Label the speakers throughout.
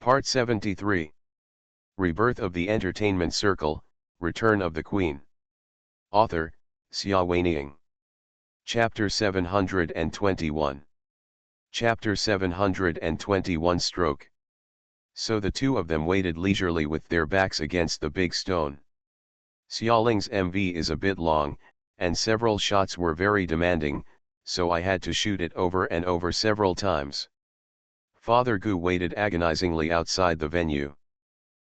Speaker 1: Part 73. Rebirth of the Entertainment Circle, Return of the Queen. Author, Xia Weining. Chapter 721. Chapter 721 stroke. So the two of them waited leisurely with their backs against the big stone. Xiaoling's MV is a bit long, and several shots were very demanding, so I had to shoot it over and over several times. Father Gu waited agonizingly outside the venue.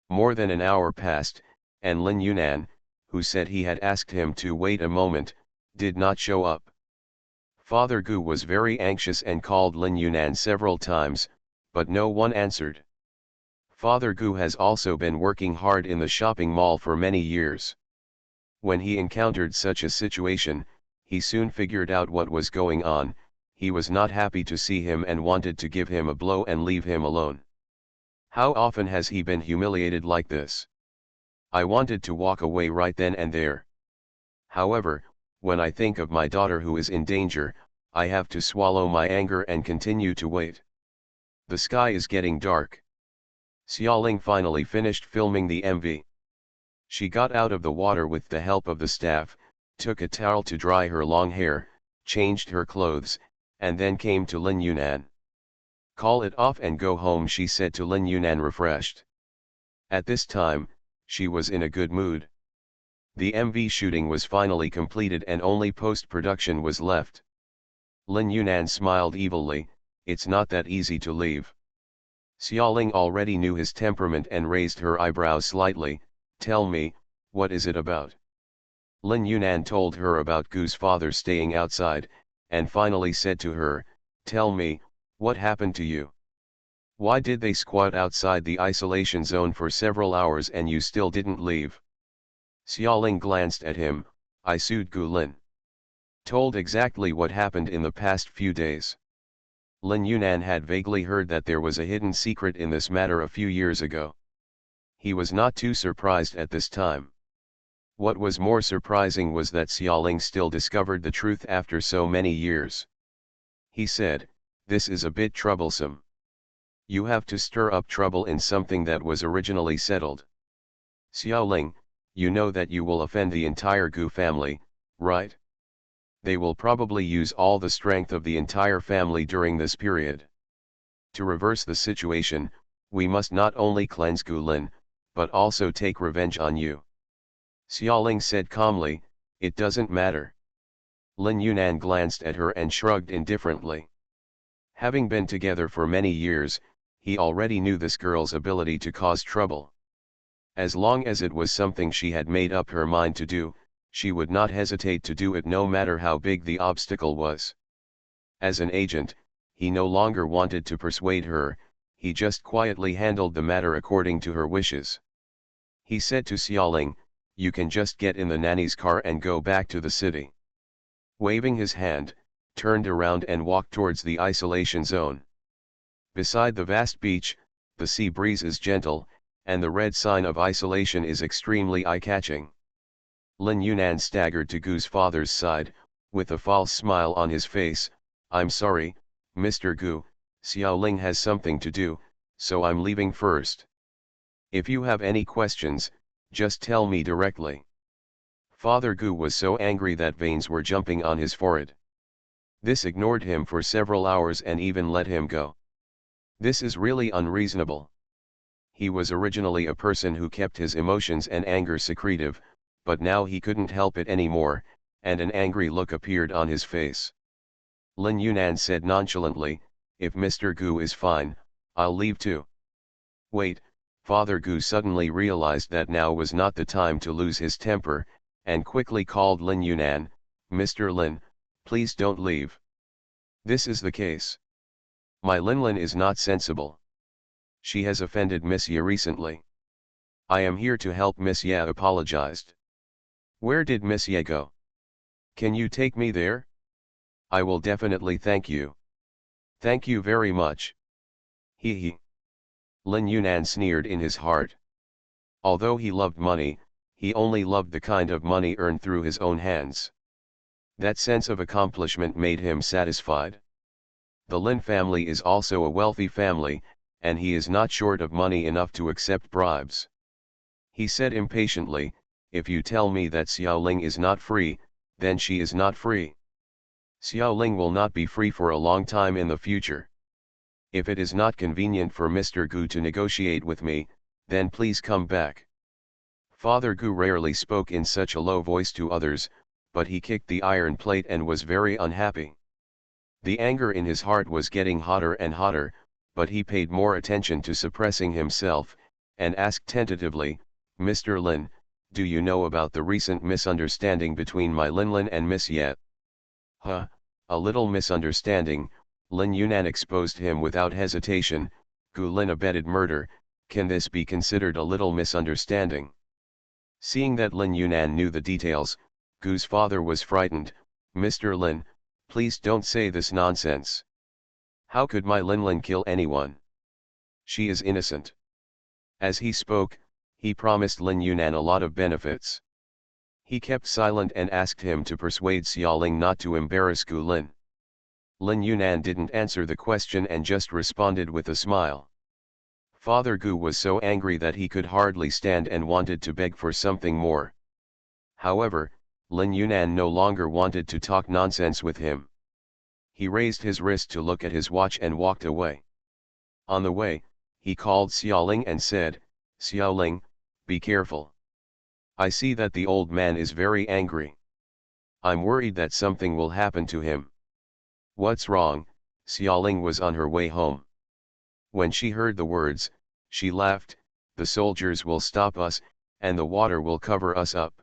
Speaker 1: More than an hour passed, and Lin Yunan, who said he had asked him to wait a moment, did not show up. Father Gu was very anxious and called Lin Yunan several times, but no one answered. Father Gu has also been working hard in the shopping mall for many years. When he encountered such a situation, he soon figured out what was going on. He was not happy to see him and wanted to give him a blow and leave him alone. How often has he been humiliated like this? I wanted to walk away right then and there. However, when I think of my daughter who is in danger, I have to swallow my anger and continue to wait. The sky is getting dark. Xiaoling finally finished filming the MV. She got out of the water with the help of the staff, took a towel to dry her long hair, changed her clothes, and then came to Lin Yunan. "Call it off and go home," she said to Lin Yunan, refreshed. At this time, she was in a good mood. The MV shooting was finally completed and only post-production was left. Lin Yunan smiled evilly. "It's not that easy to leave." Xiaoling already knew his temperament and raised her eyebrows slightly. "Tell me, what is it about?" Lin Yunan told her about Gu's father staying outside, and finally said to her, "Tell me, what happened to you? Why did they squat outside the isolation zone for several hours and you still didn't leave?" Xiaoling glanced at him. "I sued Gu Lin. Told exactly what happened in the past few days." Lin Yunan had vaguely heard that there was a hidden secret in this matter a few years ago. He was not too surprised at this time. What was more surprising was that Xiaoling still discovered the truth after so many years. He said, "This is a bit troublesome. You have to stir up trouble in something that was originally settled. Xiaoling, you know that you will offend the entire Gu family, right? They will probably use all the strength of the entire family during this period. To reverse the situation, we must not only cleanse Gu Lin, but also take revenge on you." Xiaoling said calmly, "It doesn't matter." Lin Yunan glanced at her and shrugged indifferently. Having been together for many years, he already knew this girl's ability to cause trouble. As long as it was something she had made up her mind to do, she would not hesitate to do it no matter how big the obstacle was. As an agent, he no longer wanted to persuade her, he just quietly handled the matter according to her wishes. He said to Xiaoling, "You can just get in the nanny's car and go back to the city." Waving his hand, turned around and walked towards the isolation zone. Beside the vast beach, the sea breeze is gentle, and the red sign of isolation is extremely eye-catching. Lin Yunan staggered to Gu's father's side, with a false smile on his face. "I'm sorry, Mr. Gu, Xiaoling has something to do, so I'm leaving first. If you have any questions, just tell me directly." Father Gu was so angry that veins were jumping on his forehead. This ignored him for several hours and even let him go. This is really unreasonable. He was originally a person who kept his emotions and anger secretive, but now he couldn't help it anymore, and an angry look appeared on his face. Lin Yunan said nonchalantly, "If Mr. Gu is fine, I'll leave too." "Wait." Father Gu suddenly realized that now was not the time to lose his temper, and quickly called Lin Yunan, "Mr. Lin, please don't leave. This is the case. My Linlin is not sensible. She has offended Miss Ye recently. I am here to help Miss Ye," apologized. "Where did Miss Ye go? Can you take me there? I will definitely thank you." "Thank you very much." He. Lin Yunan sneered in his heart. Although he loved money, he only loved the kind of money earned through his own hands. That sense of accomplishment made him satisfied. The Lin family is also a wealthy family, and he is not short of money enough to accept bribes. He said impatiently, if you tell me that Xiaoling is not free, then she is not free. Xiaoling will not be free for a long time in the future. If it is not convenient for Mr. Gu to negotiate with me, then please come back. Father Gu rarely spoke in such a low voice to others, but he kicked the iron plate and was very unhappy. The anger in his heart was getting hotter and hotter, but he paid more attention to suppressing himself, and asked tentatively, Mr. Lin, do you know about the recent misunderstanding between my Linlin and Miss Yet? Huh, a little misunderstanding. Lin Yunan exposed him without hesitation. Gu Lin abetted murder, can this be considered a little misunderstanding? Seeing that Lin Yunan knew the details, Gu's father was frightened. Mr. Lin, please don't say this nonsense. How could my Linlin kill anyone? She is innocent. As he spoke, he promised Lin Yunan a lot of benefits. He kept silent and asked him to persuade Xiaoling not to embarrass Gu Lin. Lin Yunan didn't answer the question and just responded with a smile. Father Gu was so angry that he could hardly stand and wanted to beg for something more. However, Lin Yunan no longer wanted to talk nonsense with him. He raised his wrist to look at his watch and walked away. On the way, he called Xiaoling and said, Xiaoling, be careful. I see that the old man is very angry. I'm worried that something will happen to him. What's wrong? Xiaoling was on her way home. When she heard the words, she laughed, the soldiers will stop us, and the water will cover us up.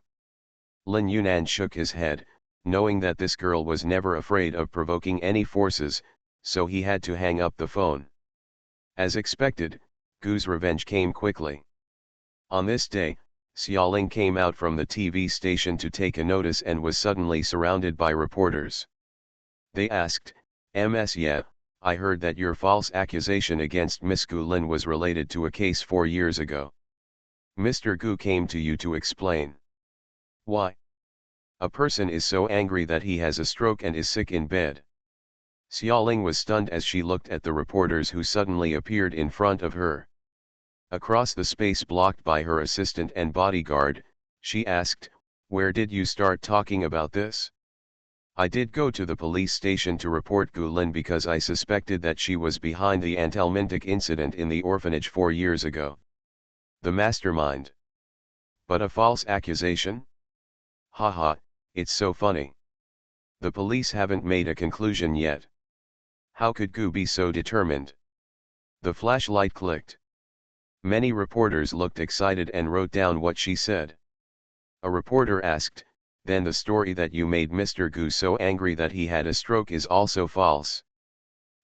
Speaker 1: Lin Yunan shook his head, knowing that this girl was never afraid of provoking any forces, so he had to hang up the phone. As expected, Gu's revenge came quickly. On this day, Xiaoling came out from the TV station to take a notice and was suddenly surrounded by reporters. They asked, Ms. Ye, I heard that your false accusation against Miss Gu Lin was related to a case 4 years ago. Mr. Gu came to you to explain. Why? A person is so angry that he has a stroke and is sick in bed. Xiaoling was stunned as she looked at the reporters who suddenly appeared in front of her. Across the space blocked by her assistant and bodyguard, she asked, where did you start talking about this? I did go to the police station to report Gu Lin because I suspected that she was behind the anthelmintic incident in the orphanage 4 years ago. The mastermind. But a false accusation? Haha, it's so funny. The police haven't made a conclusion yet. How could Gu be so determined? The flashlight clicked. Many reporters looked excited and wrote down what she said. A reporter asked, then the story that you made Mr. Gu so angry that he had a stroke is also false.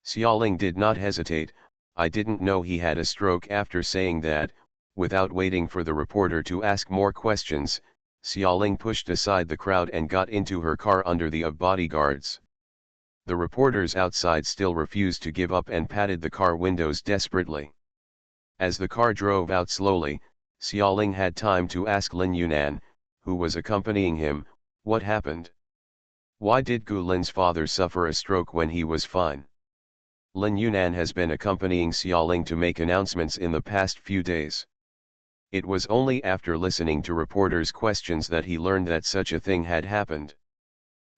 Speaker 1: Xiaoling did not hesitate, I didn't know he had a stroke. After saying that, without waiting for the reporter to ask more questions, Xiaoling pushed aside the crowd and got into her car under the bodyguards. The reporters outside still refused to give up and patted the car windows desperately. As the car drove out slowly, Xiaoling had time to ask Lin Yunan, who was accompanying him, what happened? Why did Gu Lin's father suffer a stroke when he was fine? Lin Yunan has been accompanying Xiaoling to make announcements in the past few days. It was only after listening to reporters' questions that he learned that such a thing had happened.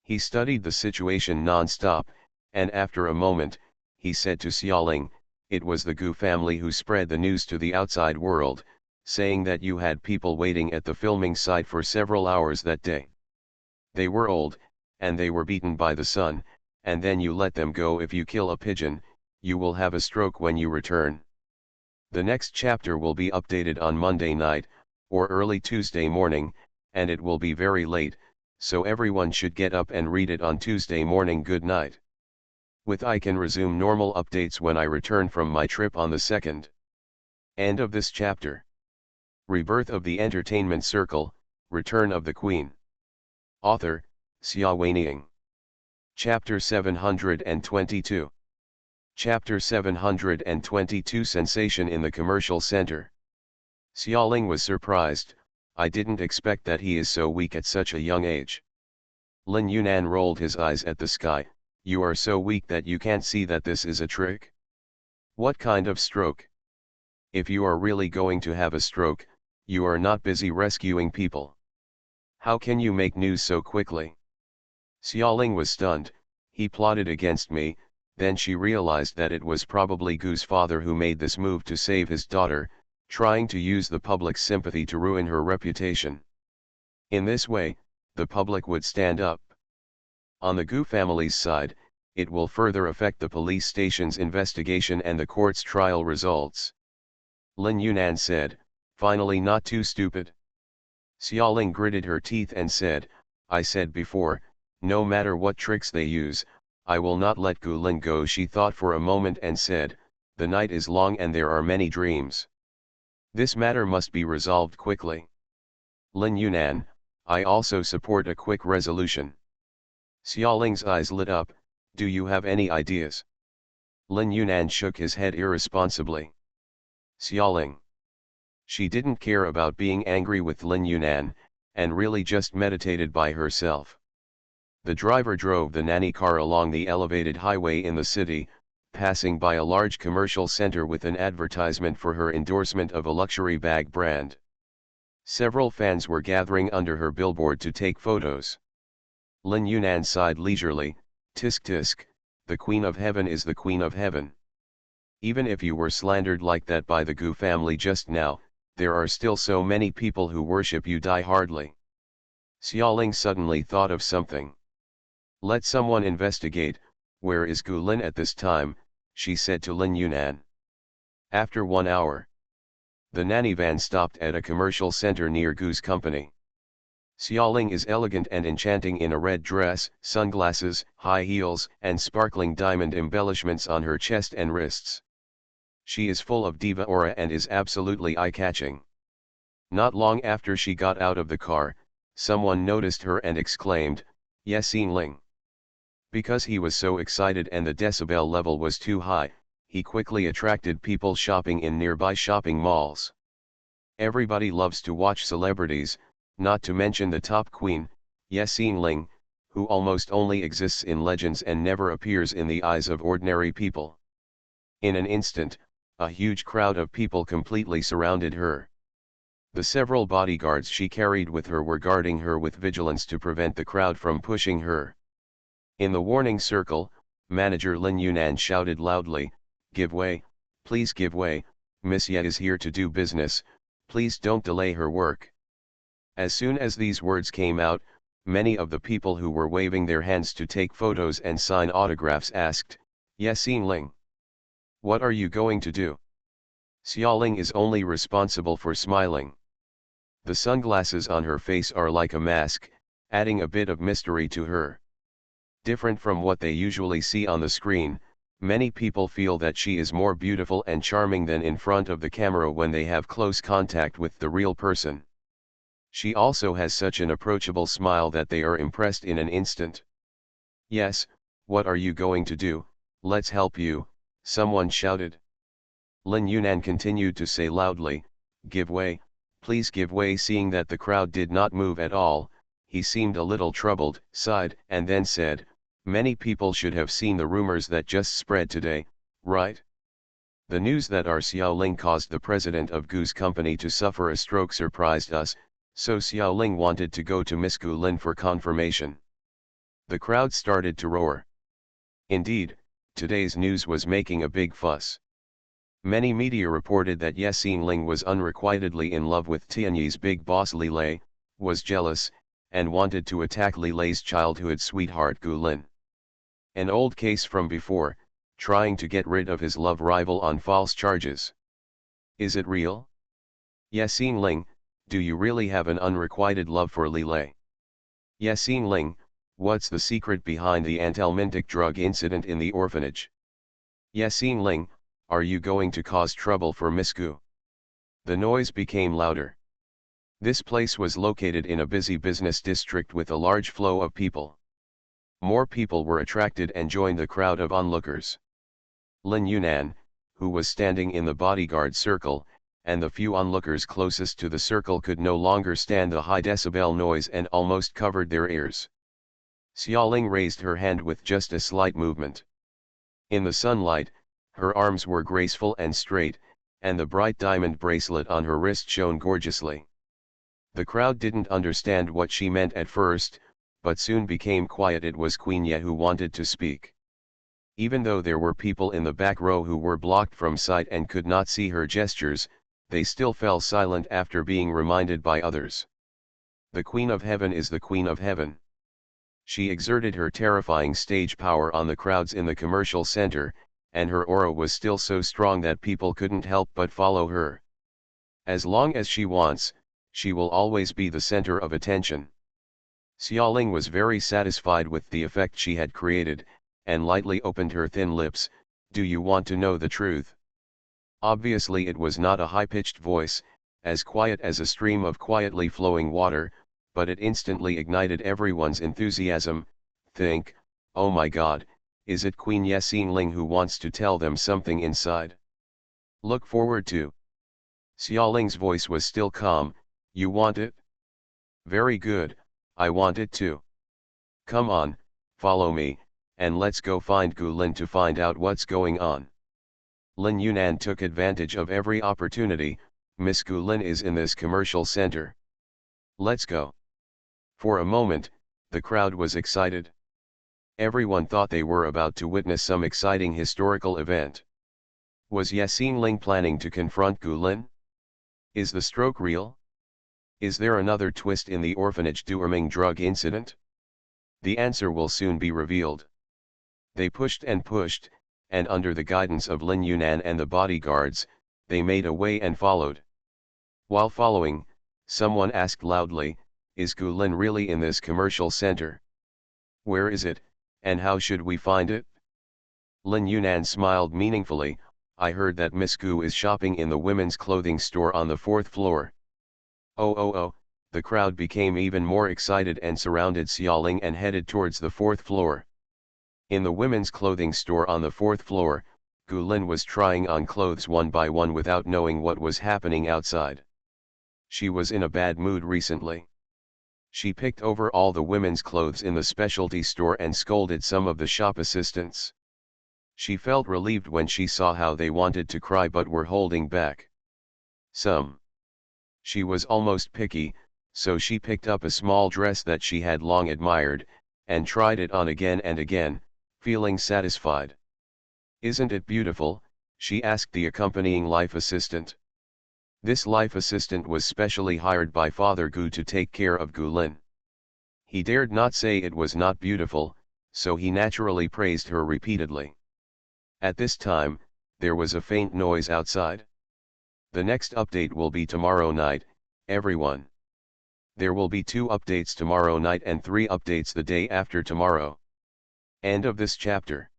Speaker 1: He studied the situation non-stop, and after a moment, he said to Xiaoling, it was the Gu family who spread the news to the outside world, saying that you had people waiting at the filming site for several hours that day. They were old, and they were beaten by the sun, and then you let them go. If you kill a pigeon, you will have a stroke when you return. The next chapter will be updated on Monday night, or early Tuesday morning, and it will be very late, so everyone should get up and read it on Tuesday morning. Good night. With I can resume normal updates when I return from my trip on the 2nd. End of this chapter. Rebirth of the Entertainment Circle, Return of the Queen. Author, Xia Weining. Chapter 722. Chapter 722 Sensation in the Commercial Center. Xiaoling was surprised, I didn't expect that he is so weak at such a young age. Lin Yunan rolled his eyes at the sky, you are so weak that you can't see that this is a trick? What kind of stroke? If you are really going to have a stroke, you are not busy rescuing people. How can you make news so quickly? Xiaoling was stunned. He plotted against me. Then she realized that it was probably Gu's father who made this move to save his daughter, trying to use the public's sympathy to ruin her reputation. In this way, the public would stand up. On the Gu family's side, it will further affect the police station's investigation and the court's trial results. Lin Yunan said, finally not too stupid. Xiaoling gritted her teeth and said, I said before, no matter what tricks they use, I will not let Gu Lin go. She thought for a moment and said, the night is long and there are many dreams. This matter must be resolved quickly. Lin Yunan, I also support a quick resolution. Xiaoling's eyes lit up, do you have any ideas? Lin Yunan shook his head irresponsibly. Xiaoling. She didn't care about being angry with Lin Yunan, and really just meditated by herself. The driver drove the nanny car along the elevated highway in the city, passing by a large commercial center with an advertisement for her endorsement of a luxury bag brand. Several fans were gathering under her billboard to take photos. Lin Yunan sighed leisurely, tisk tisk, the Queen of Heaven is the Queen of Heaven. Even if you were slandered like that by the Gu family just now, there are still so many people who worship you die-hardly. Xiaoling suddenly thought of something. Let someone investigate, where is Gu Lin at this time, she said to Lin Yunan. After 1 hour. The nanny van stopped at a commercial center near Gu's company. Xiaoling is elegant and enchanting in a red dress, sunglasses, high heels, and sparkling diamond embellishments on her chest and wrists. She is full of diva aura and is absolutely eye-catching. Not long after she got out of the car, someone noticed her and exclaimed, Yesin Ling. Because he was so excited and the decibel level was too high, he quickly attracted people shopping in nearby shopping malls. Everybody loves to watch celebrities, not to mention the top queen, Yesin Ling, who almost only exists in legends and never appears in the eyes of ordinary people. In an instant, a huge crowd of people completely surrounded her. The several bodyguards she carried with her were guarding her with vigilance to prevent the crowd from pushing her. In the warning circle, manager Lin Yunan shouted loudly, give way, please give way, Miss Ye is here to do business, please don't delay her work. As soon as these words came out, many of the people who were waving their hands to take photos and sign autographs asked, Yesin Ling, what are you going to do? Xiaoling is only responsible for smiling. The sunglasses on her face are like a mask, adding a bit of mystery to her. Different from what they usually see on the screen, many people feel that she is more beautiful and charming than in front of the camera when they have close contact with the real person. She also has such an approachable smile that they are impressed in an instant. Yes, what are you going to do? Let's help you, someone shouted. Lin Yunan continued to say loudly, give way, please give way. Seeing that the crowd did not move at all, he seemed a little troubled, sighed, and then said, many people should have seen the rumors that just spread today, right? The news that our Xiaoling caused the president of Gu's company to suffer a stroke surprised us, so Xiaoling wanted to go to Miss Gu Lin for confirmation. The crowd started to roar. Indeed, today's news was making a big fuss. Many media reported that Yesin Ling was unrequitedly in love with Tianyi's big boss Li Lei, was jealous, and wanted to attack Li Lei's childhood sweetheart Gu Lin. An old case from before, trying to get rid of his love rival on false charges. Is it real? Yesin Ling, do you really have an unrequited love for Li Lei? Yesin Ling, what's the secret behind the anthelmintic drug incident in the orphanage? Yesin Ling, are you going to cause trouble for Miss Gu? The noise became louder. This place was located in a busy business district with a large flow of people. More people were attracted and joined the crowd of onlookers. Lin Yunan, who was standing in the bodyguard circle, and the few onlookers closest to the circle could no longer stand the high decibel noise and almost covered their ears. Xiaoling raised her hand with just a slight movement. In the sunlight, Her arms were graceful and straight, and the bright diamond bracelet on her wrist shone gorgeously. The crowd didn't understand what she meant at first, but soon became quiet. It was Queen Ye who wanted to speak. Even though there were people in the back row who were blocked from sight and could not see her gestures, they still fell silent after being reminded by others. The Queen of Heaven is the Queen of Heaven. She exerted her terrifying stage power on the crowds in the commercial center, and her aura was still so strong that people couldn't help but follow her. As long as she wants, she will always be the center of attention. Xiaoling was very satisfied with the effect she had created, and lightly opened her thin lips. Do you want to know the truth? Obviously it was not a high-pitched voice, as quiet as a stream of quietly flowing water, but it instantly ignited everyone's enthusiasm. Think, oh my god, is it Queen Ye Xingling who wants to tell them something inside? Look forward to. Xiaoling's voice was still calm. You want it? Very good, I want it too. Come on, follow me, and let's go find Gu Lin to find out what's going on. Lin Yunan took advantage of every opportunity. Miss Gu Lin is in this commercial center. Let's go. For a moment, the crowd was excited. Everyone thought they were about to witness some exciting historical event. Was Ye Xingling planning to confront Gu Lin? Is the stroke real? Is there another twist in the orphanage Duerming drug incident? The answer will soon be revealed. They pushed, and under the guidance of Lin Yunan and the bodyguards, they made a way and followed. While following, someone asked loudly, is Gu Lin really in this commercial center? Where is it, and how should we find it? Lin Yunan smiled meaningfully. I heard that Miss Gu is shopping in the women's clothing store on the 4th floor. Oh, the crowd became even more excited and surrounded Xiaoling and headed towards the 4th floor. In the women's clothing store on the 4th floor, Gu Lin was trying on clothes one by one without knowing what was happening outside. She was in a bad mood recently. She picked over all the women's clothes in the specialty store and scolded some of the shop assistants. She felt relieved when she saw how they wanted to cry but were holding back. She was almost picky, so she picked up a small dress that she had long admired, and tried it on again and again, feeling satisfied. Isn't it beautiful? She asked the accompanying life assistant. This life assistant was specially hired by Father Gu to take care of Gu Lin. He dared not say it was not beautiful, so he naturally praised her repeatedly. At this time, there was a faint noise outside. The next update will be tomorrow night, everyone. There will be 2 updates tomorrow night and 3 updates the day after tomorrow. End of this chapter.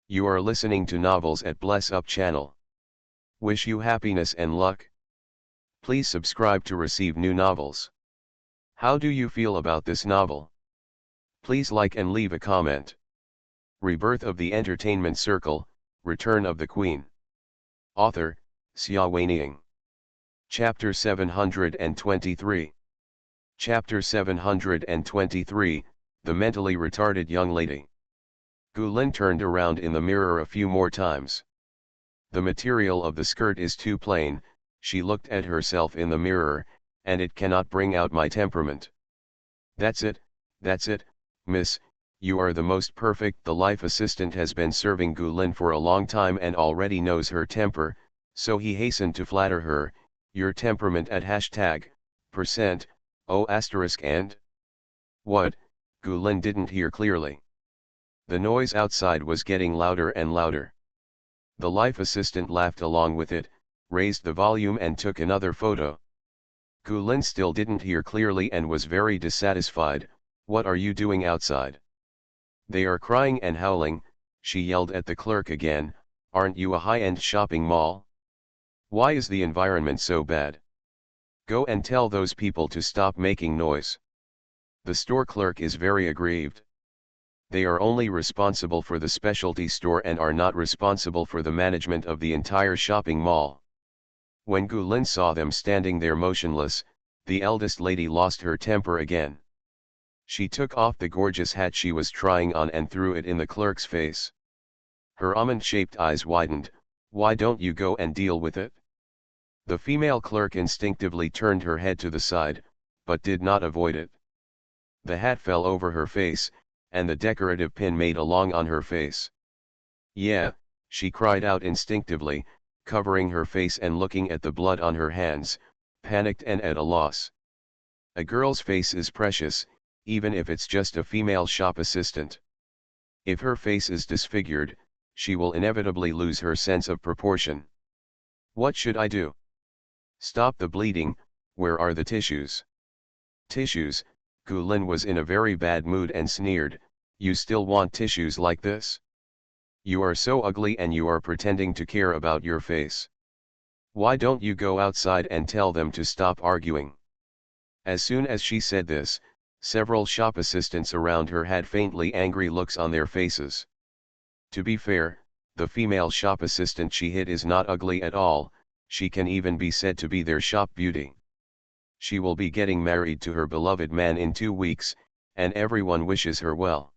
Speaker 1: You are listening to Novels at Bless Up channel. Wish you happiness and luck. Please subscribe to receive new novels. How do you feel about this novel? Please like and leave a comment. Rebirth of the Entertainment Circle, Return of the Queen. Author, Xia Weining. Chapter 723. Chapter 723, The Mentally Retarded Young Lady. Gu Lin turned around in the mirror a few more times. The material of the skirt is too plain, she looked at herself in the mirror, and it cannot bring out my temperament. That's it, miss, you are the most perfect. The life assistant has been serving Gu Lin for a long time and already knows her temper, so he hastened to flatter her. Your temperament at %, and? What? Gu Lin didn't hear clearly. The noise outside was getting louder and louder. The life assistant laughed along with it, raised the volume and took another photo. Gu Lin still didn't hear clearly and was very dissatisfied. What are you doing outside? They are crying and howling, she yelled at the clerk again. Aren't you a high-end shopping mall? Why is the environment so bad? Go and tell those people to stop making noise. The store clerk is very aggrieved. They are only responsible for the specialty store and are not responsible for the management of the entire shopping mall. When Gu Lin saw them standing there motionless, the eldest lady lost her temper again. She took off the gorgeous hat she was trying on and threw it in the clerk's face. Her almond-shaped eyes widened. Why don't you go and deal with it? The female clerk instinctively turned her head to the side, but did not avoid it. The hat fell over her face, and the decorative pin made a long on her face. Yeah, she cried out instinctively, covering her face and looking at the blood on her hands, panicked and at a loss. A girl's face is precious, even if it's just a female shop assistant. If her face is disfigured, she will inevitably lose her sense of proportion. What should I do? Stop the bleeding. Where are the tissues? Tissues? Gu Lin was in a very bad mood and sneered, you still want tissues like this? You are so ugly and you are pretending to care about your face. Why don't you go outside and tell them to stop arguing? As soon as she said this, several shop assistants around her had faintly angry looks on their faces. To be fair, the female shop assistant she hit is not ugly at all, she can even be said to be their shop beauty. She will be getting married to her beloved man in 2 weeks, and everyone wishes her well.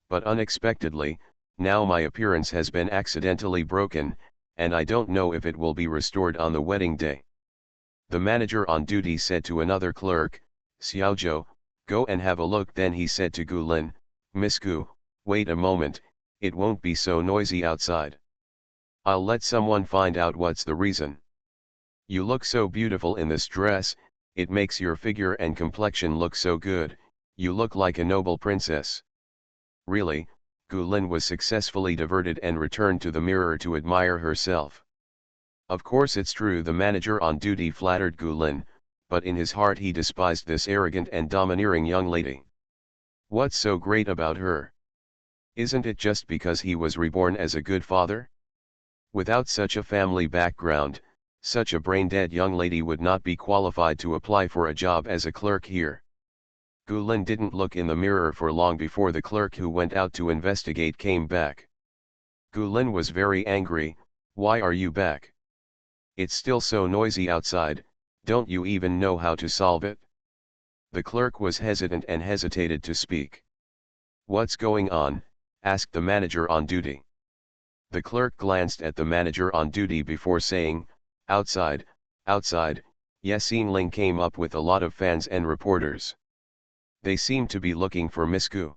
Speaker 1: But unexpectedly, now my appearance has been accidentally broken, and I don't know if it will be restored on the wedding day. The manager on duty said to another clerk, Xiaozhou, go and have a look. Then he said to Gu Lin, Miss Gu, wait a moment, it won't be so noisy outside. I'll let someone find out what's the reason. You look so beautiful in this dress, it makes your figure and complexion look so good, you look like a noble princess. Really, Gu Lin was successfully diverted and returned to the mirror to admire herself. Of course it's true the manager on duty flattered Gu Lin, but in his heart he despised this arrogant and domineering young lady. What's so great about her? Isn't it just because he was reborn as a good father? Without such a family background, such a brain-dead young lady would not be qualified to apply for a job as a clerk here. Gu Lin didn't look in the mirror for long before the clerk who went out to investigate came back. Gu Lin was very angry. Why are you back? It's still so noisy outside, don't you even know how to solve it? The clerk was hesitant and hesitated to speak. What's going on? Asked the manager on duty. The clerk glanced at the manager on duty before saying, outside, outside. Yasin Ling came up with a lot of fans and reporters. They seemed to be looking for Miss Gu.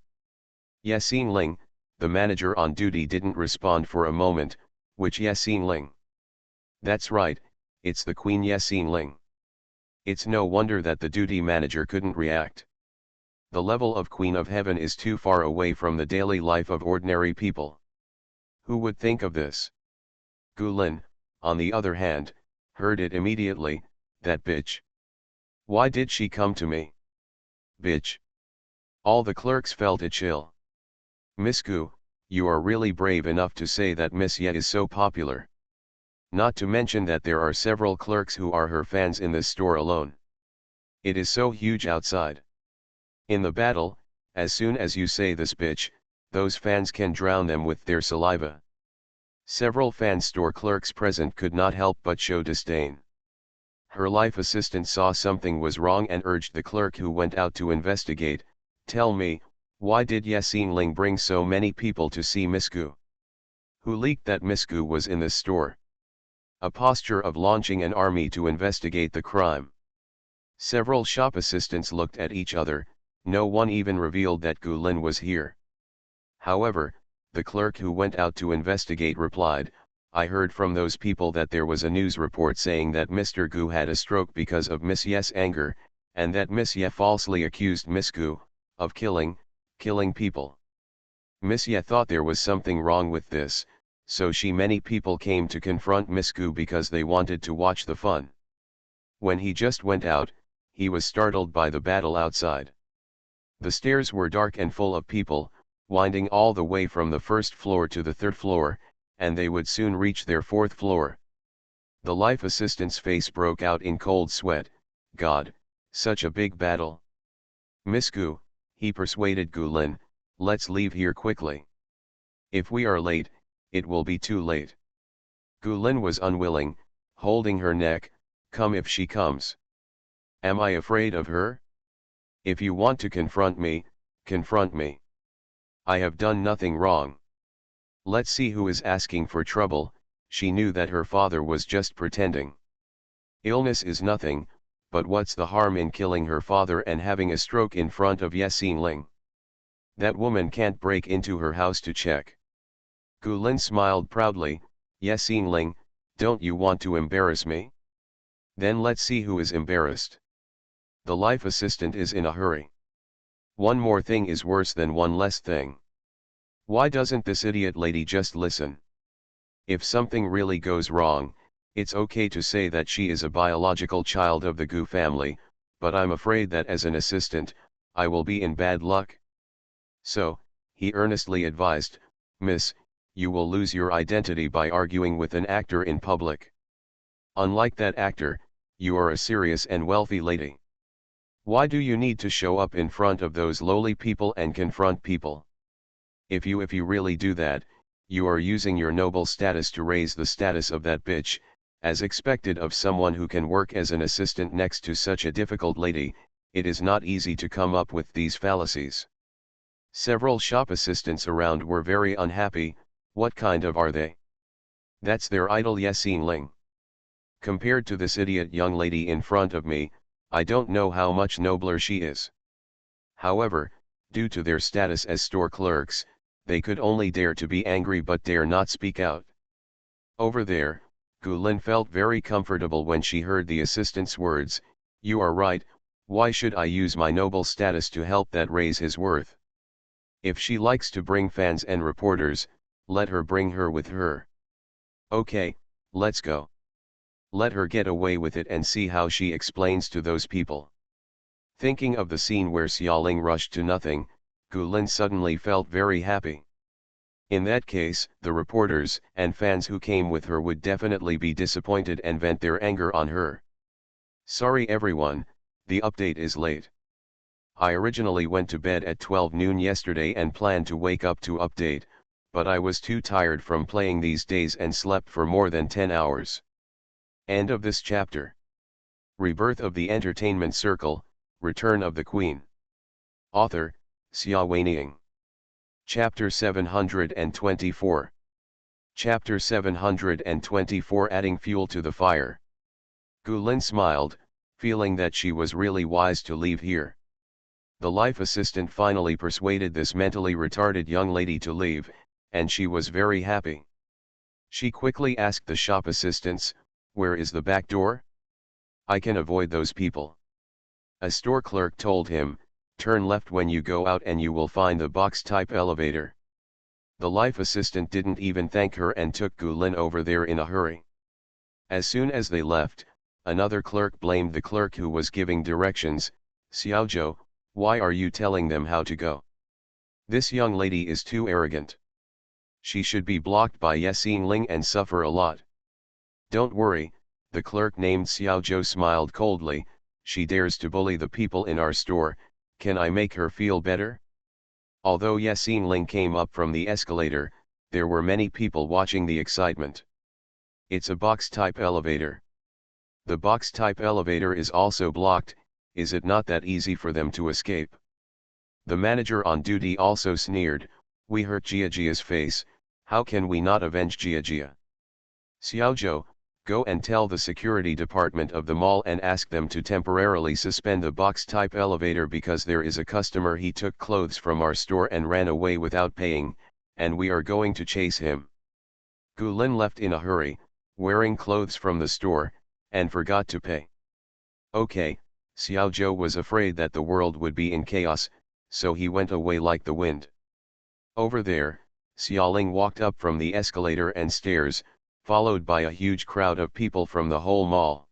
Speaker 1: Yasin Ling, the manager on duty didn't respond for a moment. Which Yasin Ling? That's right, it's the Queen Yasin Ling. It's no wonder that the duty manager couldn't react. The level of Queen of Heaven is too far away from the daily life of ordinary people. Who would think of this? Gu Lin, on the other hand, heard it immediately, that bitch. Why did she come to me? Bitch. All the clerks felt a chill. Miss Gu, you are really brave enough to say that Miss Ye is so popular. Not to mention that there are several clerks who are her fans in this store alone. It is so huge outside. In the battle, as soon as you say this bitch, those fans can drown them with their saliva. Several fan store clerks present could not help but show disdain. Her life assistant saw something was wrong and urged the clerk who went out to investigate, tell me, why did Yasin Ling bring so many people to see Miss Gu? Who leaked that Miss Gu was in this store? A posture of launching an army to investigate the crime. Several shop assistants looked at each other, no one even revealed that Gu Lin was here. However, the clerk who went out to investigate replied, I heard from those people that there was a news report saying that Mr. Gu had a stroke because of Miss Ye's anger, and that Miss Ye falsely accused Miss Gu of killing people. Miss Ye thought there was something wrong with this, so many people came to confront Miss Gu because they wanted to watch the fun. When he just went out, he was startled by the battle outside. The stairs were dark and full of people, winding all the way from the first floor to the third floor, and they would soon reach their fourth floor. The life assistant's face broke out in cold sweat. God, such a big battle. Miss Gu, he persuaded Gu Lin, let's leave here quickly. If we are late, it will be too late. Gu Lin was unwilling, holding her neck, come if she comes. Am I afraid of her? If you want to confront me, confront me. I have done nothing wrong. Let's see who is asking for trouble. She knew that her father was just pretending. Illness is nothing, but what's the harm in killing her father and having a stroke in front of Ye Xingling? That woman can't break into her house to check. Gu Lin smiled proudly. Ye Xingling, don't you want to embarrass me? Then let's see who is embarrassed. The life assistant is in a hurry. One more thing is worse than one less thing. Why doesn't this idiot lady just listen? If something really goes wrong, it's okay to say that she is a biological child of the Gu family, but I'm afraid that as an assistant, I will be in bad luck. So, he earnestly advised, Miss, you will lose your identity by arguing with an actor in public. Unlike that actor, you are a serious and wealthy lady. Why do you need to show up in front of those lowly people and confront people? If you really do that, you are using your noble status to raise the status of that bitch, as expected of someone who can work as an assistant next to such a difficult lady. It is not easy to come up with these fallacies. Several shop assistants around were very unhappy. What kind of are they? That's their idol Ye Xingling. Compared to this idiot young lady in front of me, I don't know how much nobler she is. However, due to their status as store clerks, they could only dare to be angry but dare not speak out. Over there, Gu Lin felt very comfortable when she heard the assistant's words. You are right, why should I use my noble status to help that raise his worth? If she likes to bring fans and reporters, let her bring her with her. Okay, let's go. Let her get away with it and see how she explains to those people. Thinking of the scene where Xiaoling rushed to nothing, Gu Lin suddenly felt very happy. In that case, the reporters and fans who came with her would definitely be disappointed and vent their anger on her. Sorry everyone, the update is late. I originally went to bed at 12 noon yesterday and planned to wake up to update, but I was too tired from playing these days and slept for more than 10 hours. End of this chapter. Rebirth of the Entertainment Circle, Return of the Queen. Author, Xia Weining. Chapter 724. Chapter 724 Adding Fuel to the Fire. Gu Lin smiled, feeling that she was really wise to leave here. The life assistant finally persuaded this mentally retarded young lady to leave, and she was very happy. She quickly asked the shop assistants, where is the back door? I can avoid those people. A store clerk told him, turn left when you go out and you will find the box-type elevator. The life assistant didn't even thank her and took Gu Lin over there in a hurry. As soon as they left, another clerk blamed the clerk who was giving directions. Xiaozhou, why are you telling them how to go? This young lady is too arrogant. She should be blocked by Ye Xingling and suffer a lot. Don't worry, the clerk named Xiaozhou smiled coldly. She dares to bully the people in our store. Can I make her feel better? Although Ye Xingling came up from the escalator, there were many people watching the excitement. It's a box-type elevator. The box-type elevator is also blocked. Is it not that easy for them to escape? The manager on duty also sneered. We hurt Jiajia's face, how can we not avenge Jiajia? Xiaozhou, go and tell the security department of the mall and ask them to temporarily suspend the box-type elevator because there is a customer. He took clothes from our store and ran away without paying, and we are going to chase him. Gu Lin left in a hurry, wearing clothes from the store, and forgot to pay. Okay, Xiaozhou was afraid that the world would be in chaos, so he went away like the wind. Over there, Xiaoling walked up from the escalator and stairs, followed by a huge crowd of people from the whole mall.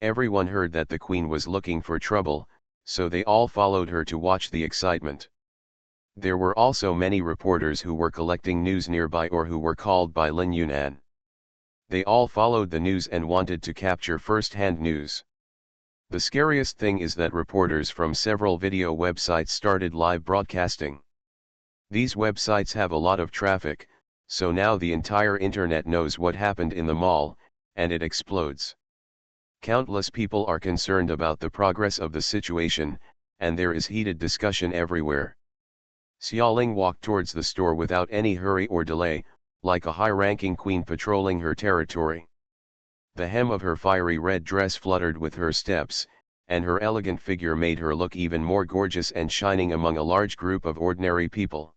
Speaker 1: Everyone heard that the queen was looking for trouble, so they all followed her to watch the excitement. There were also many reporters who were collecting news nearby or who were called by Lin Yunan. They all followed the news and wanted to capture first-hand news. The scariest thing is that reporters from several video websites started live broadcasting. These websites have a lot of traffic, so now the entire internet knows what happened in the mall, and it explodes. Countless people are concerned about the progress of the situation, and there is heated discussion everywhere. Xiaoling walked towards the store without any hurry or delay, like a high-ranking queen patrolling her territory. The hem of her fiery red dress fluttered with her steps, and her elegant figure made her look even more gorgeous and shining among a large group of ordinary people.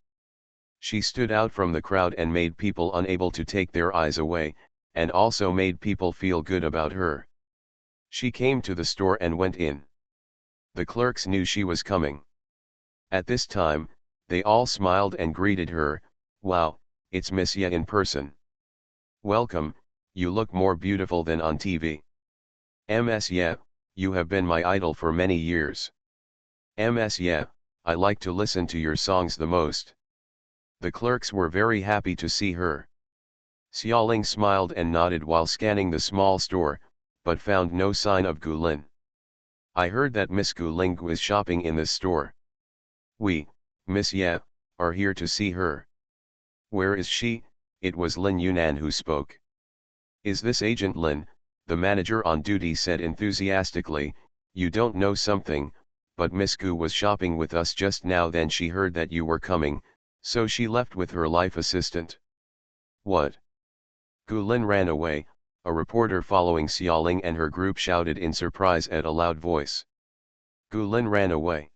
Speaker 1: She stood out from the crowd and made people unable to take their eyes away, and also made people feel good about her. She came to the store and went in. The clerks knew she was coming. At this time, they all smiled and greeted her. "Wow, it's Miss Ye in person. Welcome, you look more beautiful than on TV. Ms. Ye, you have been my idol for many years. Ms. Ye, I like to listen to your songs the most." The clerks were very happy to see her. Xiaoling smiled and nodded while scanning the small store, but found no sign of Gulin. "I heard that Miss Guling was shopping in this store. We, Miss Ye, are here to see her." "Where is she?" It was Lin Yunan who spoke. "Is this Agent Lin?" the manager on duty said enthusiastically. "You don't know something, but Miss Gu was shopping with us just now, then she heard that you were coming, so she left with her life assistant." "What?" Gu Lin ran away, a reporter following Xiaoling and her group shouted in surprise at a loud voice. "Gu Lin ran away.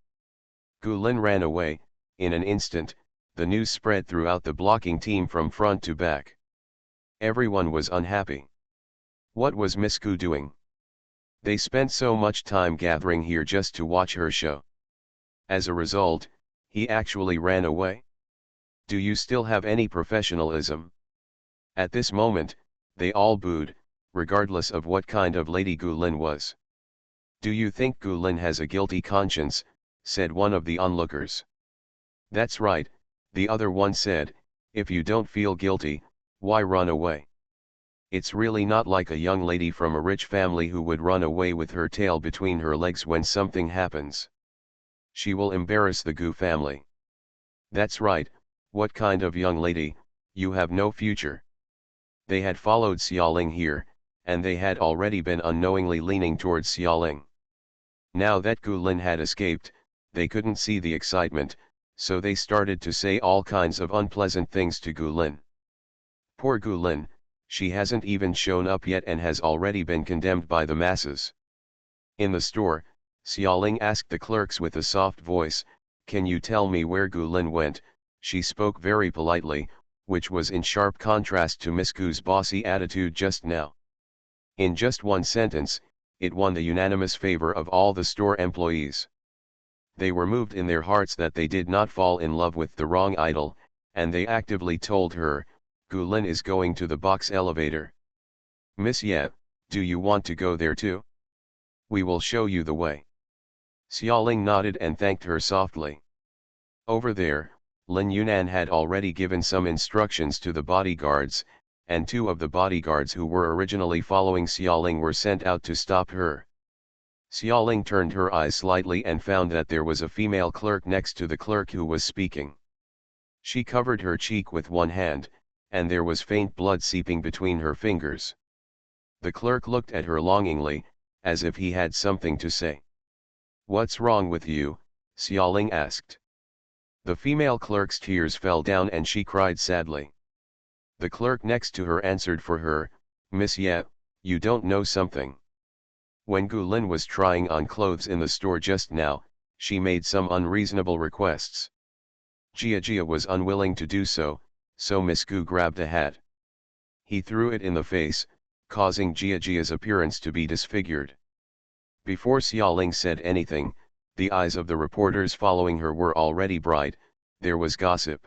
Speaker 1: Gu Lin ran away." In an instant, the news spread throughout the blocking team from front to back. Everyone was unhappy. What was Miss Gu doing? They spent so much time gathering here just to watch her show. As a result, he actually ran away. Do you still have any professionalism? At this moment, they all booed, regardless of what kind of lady Gu Lin was. "Do you think Gu Lin has a guilty conscience?" said one of the onlookers. "That's right," the other one said. "If you don't feel guilty, why run away? It's really not like a young lady from a rich family who would run away with her tail between her legs when something happens. She will embarrass the Gu family." "That's right, what kind of young lady? You have no future." They had followed Xiaoling here, and they had already been unknowingly leaning towards Xiaoling. Now that Gu Lin had escaped, they couldn't see the excitement, so they started to say all kinds of unpleasant things to Gu Lin. "Poor Gu Lin, she hasn't even shown up yet and has already been condemned by the masses." In the store, Xiaoling asked the clerks with a soft voice, "Can you tell me where Gu Lin went?" She spoke very politely, which was in sharp contrast to Miss Gu's bossy attitude just now. In just one sentence, it won the unanimous favor of all the store employees. They were moved in their hearts that they did not fall in love with the wrong idol, and they actively told her, "Gu Lin is going to the box elevator. Miss Ye, do you want to go there too? We will show you the way." Xiaoling nodded and thanked her softly. Over there, Lin Yunan had already given some instructions to the bodyguards, and two of the bodyguards who were originally following Xiaoling were sent out to stop her. Xiaoling turned her eyes slightly and found that there was a female clerk next to the clerk who was speaking. She covered her cheek with one hand, and there was faint blood seeping between her fingers. The clerk looked at her longingly, as if he had something to say. "What's wrong with you?" Xiaoling asked. The female clerk's tears fell down and she cried sadly. The clerk next to her answered for her, "Miss Ye, you don't know something. When Gu Lin was trying on clothes in the store just now, she made some unreasonable requests. Jia was unwilling to do so, so Miss Gu grabbed a hat. He threw it in the face, causing Jia's appearance to be disfigured." Before Xiaoling said anything, the eyes of the reporters following her were already bright. There was gossip.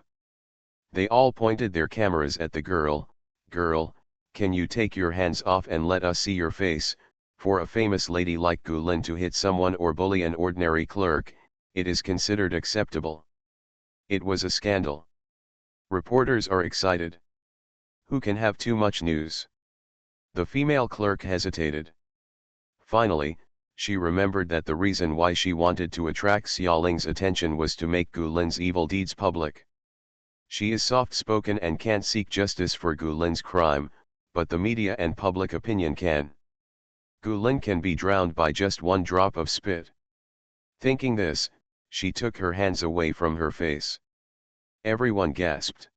Speaker 1: They all pointed their cameras at the girl. "Girl, can you take your hands off and let us see your face? For a famous lady like Gu Lin to hit someone or bully an ordinary clerk, it is considered acceptable." It was a scandal. Reporters are excited. Who can have too much news? The female clerk hesitated. Finally, she remembered that the reason why she wanted to attract Xiaoling's attention was to make Gu Lin's evil deeds public. She is soft-spoken and can't seek justice for Gu Lin's crime, but the media and public opinion can. Gu Lin can be drowned by just one drop of spit. Thinking this, she took her hands away from her face. Everyone gasped.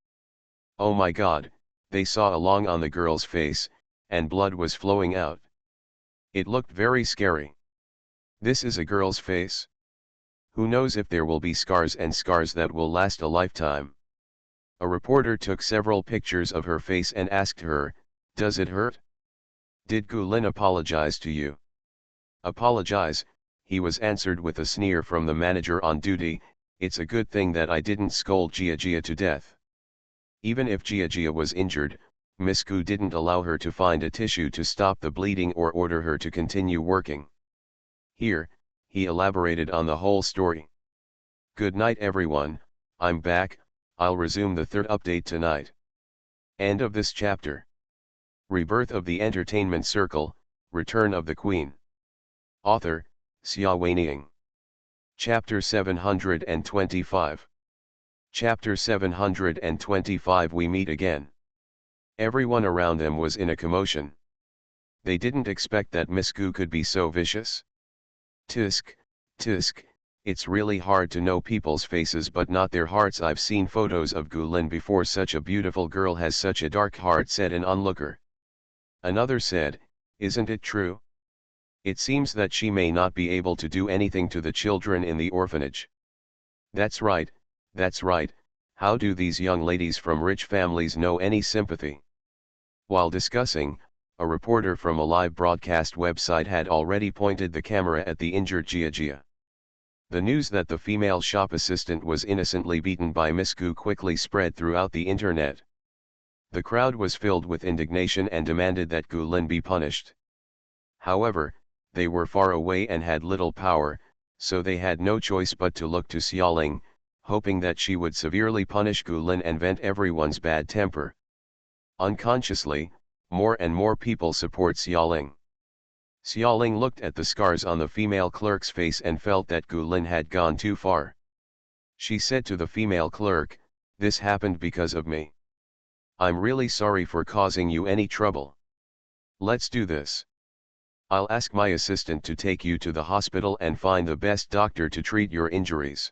Speaker 1: Oh my God, they saw along on the girl's face, and blood was flowing out. It looked very scary. This is a girl's face? Who knows if there will be scars and scars that will last a lifetime. A reporter took several pictures of her face and asked her, "Does it hurt? Did Gulin apologize to you?" "Apologize," he was answered with a sneer from the manager on duty. "It's a good thing that I didn't scold Gia to death." Even if Gia was injured, Miss Gu didn't allow her to find a tissue to stop the bleeding or order her to continue working. Here, he elaborated on the whole story. "Good night everyone, I'm back, I'll resume the third update tonight." End of this chapter. Rebirth of the Entertainment Circle, Return of the Queen. Author, Xia Weiniang. Chapter 725. Chapter 725 We meet again. Everyone around them was in a commotion. They didn't expect that Miss Gu could be so vicious. Tisk, tisk, it's really hard to know people's faces but not their hearts. I've seen photos of Gulin before. Such a beautiful girl has such a dark heart, said an onlooker. Another said, "Isn't it true? It seems that she may not be able to do anything to the children in the orphanage." That's right, that's right, how do these young ladies from rich families know any sympathy? While discussing, a reporter from a live broadcast website had already pointed the camera at the injured Gia. The news that the female shop assistant was innocently beaten by Miss Gu quickly spread throughout the internet. The crowd was filled with indignation and demanded that Gulin be punished. However, they were far away and had little power, so they had no choice but to look to Xiaoling, hoping that she would severely punish Gulin and vent everyone's bad temper. Unconsciously, more and more people support Xiaoling. Xiaoling looked at the scars on the female clerk's face and felt that Gulin had gone too far. She said to the female clerk, "This happened because of me. I'm really sorry for causing you any trouble. Let's do this. I'll ask my assistant to take you to the hospital and find the best doctor to treat your injuries.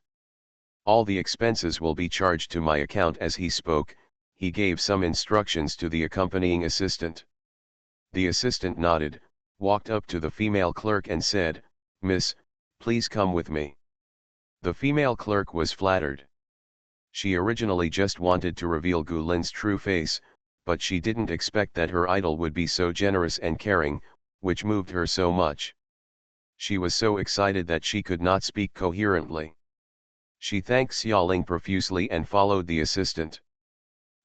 Speaker 1: All the expenses will be charged to my account." As he spoke, he gave some instructions to the accompanying assistant. The assistant nodded, walked up to the female clerk and said, "Miss, please come with me." The female clerk was flattered. She originally just wanted to reveal Gulin's true face, but she didn't expect that her idol would be so generous and caring, which moved her so much. She was so excited that she could not speak coherently. She thanked Xiaoling profusely and followed the assistant.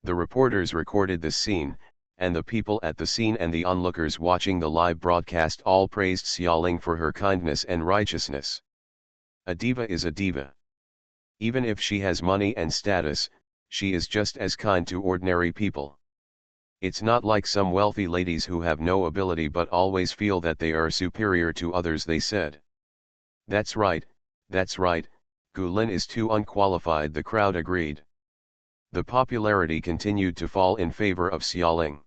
Speaker 1: The reporters recorded this scene, and the people at the scene and the onlookers watching the live broadcast all praised Xiaoling for her kindness and righteousness. A diva is a diva. Even if she has money and status, she is just as kind to ordinary people. It's not like some wealthy ladies who have no ability but always feel that they are superior to others, they said. That's right, Gulin is too unqualified, the crowd agreed. The popularity continued to fall in favor of Xiaoling.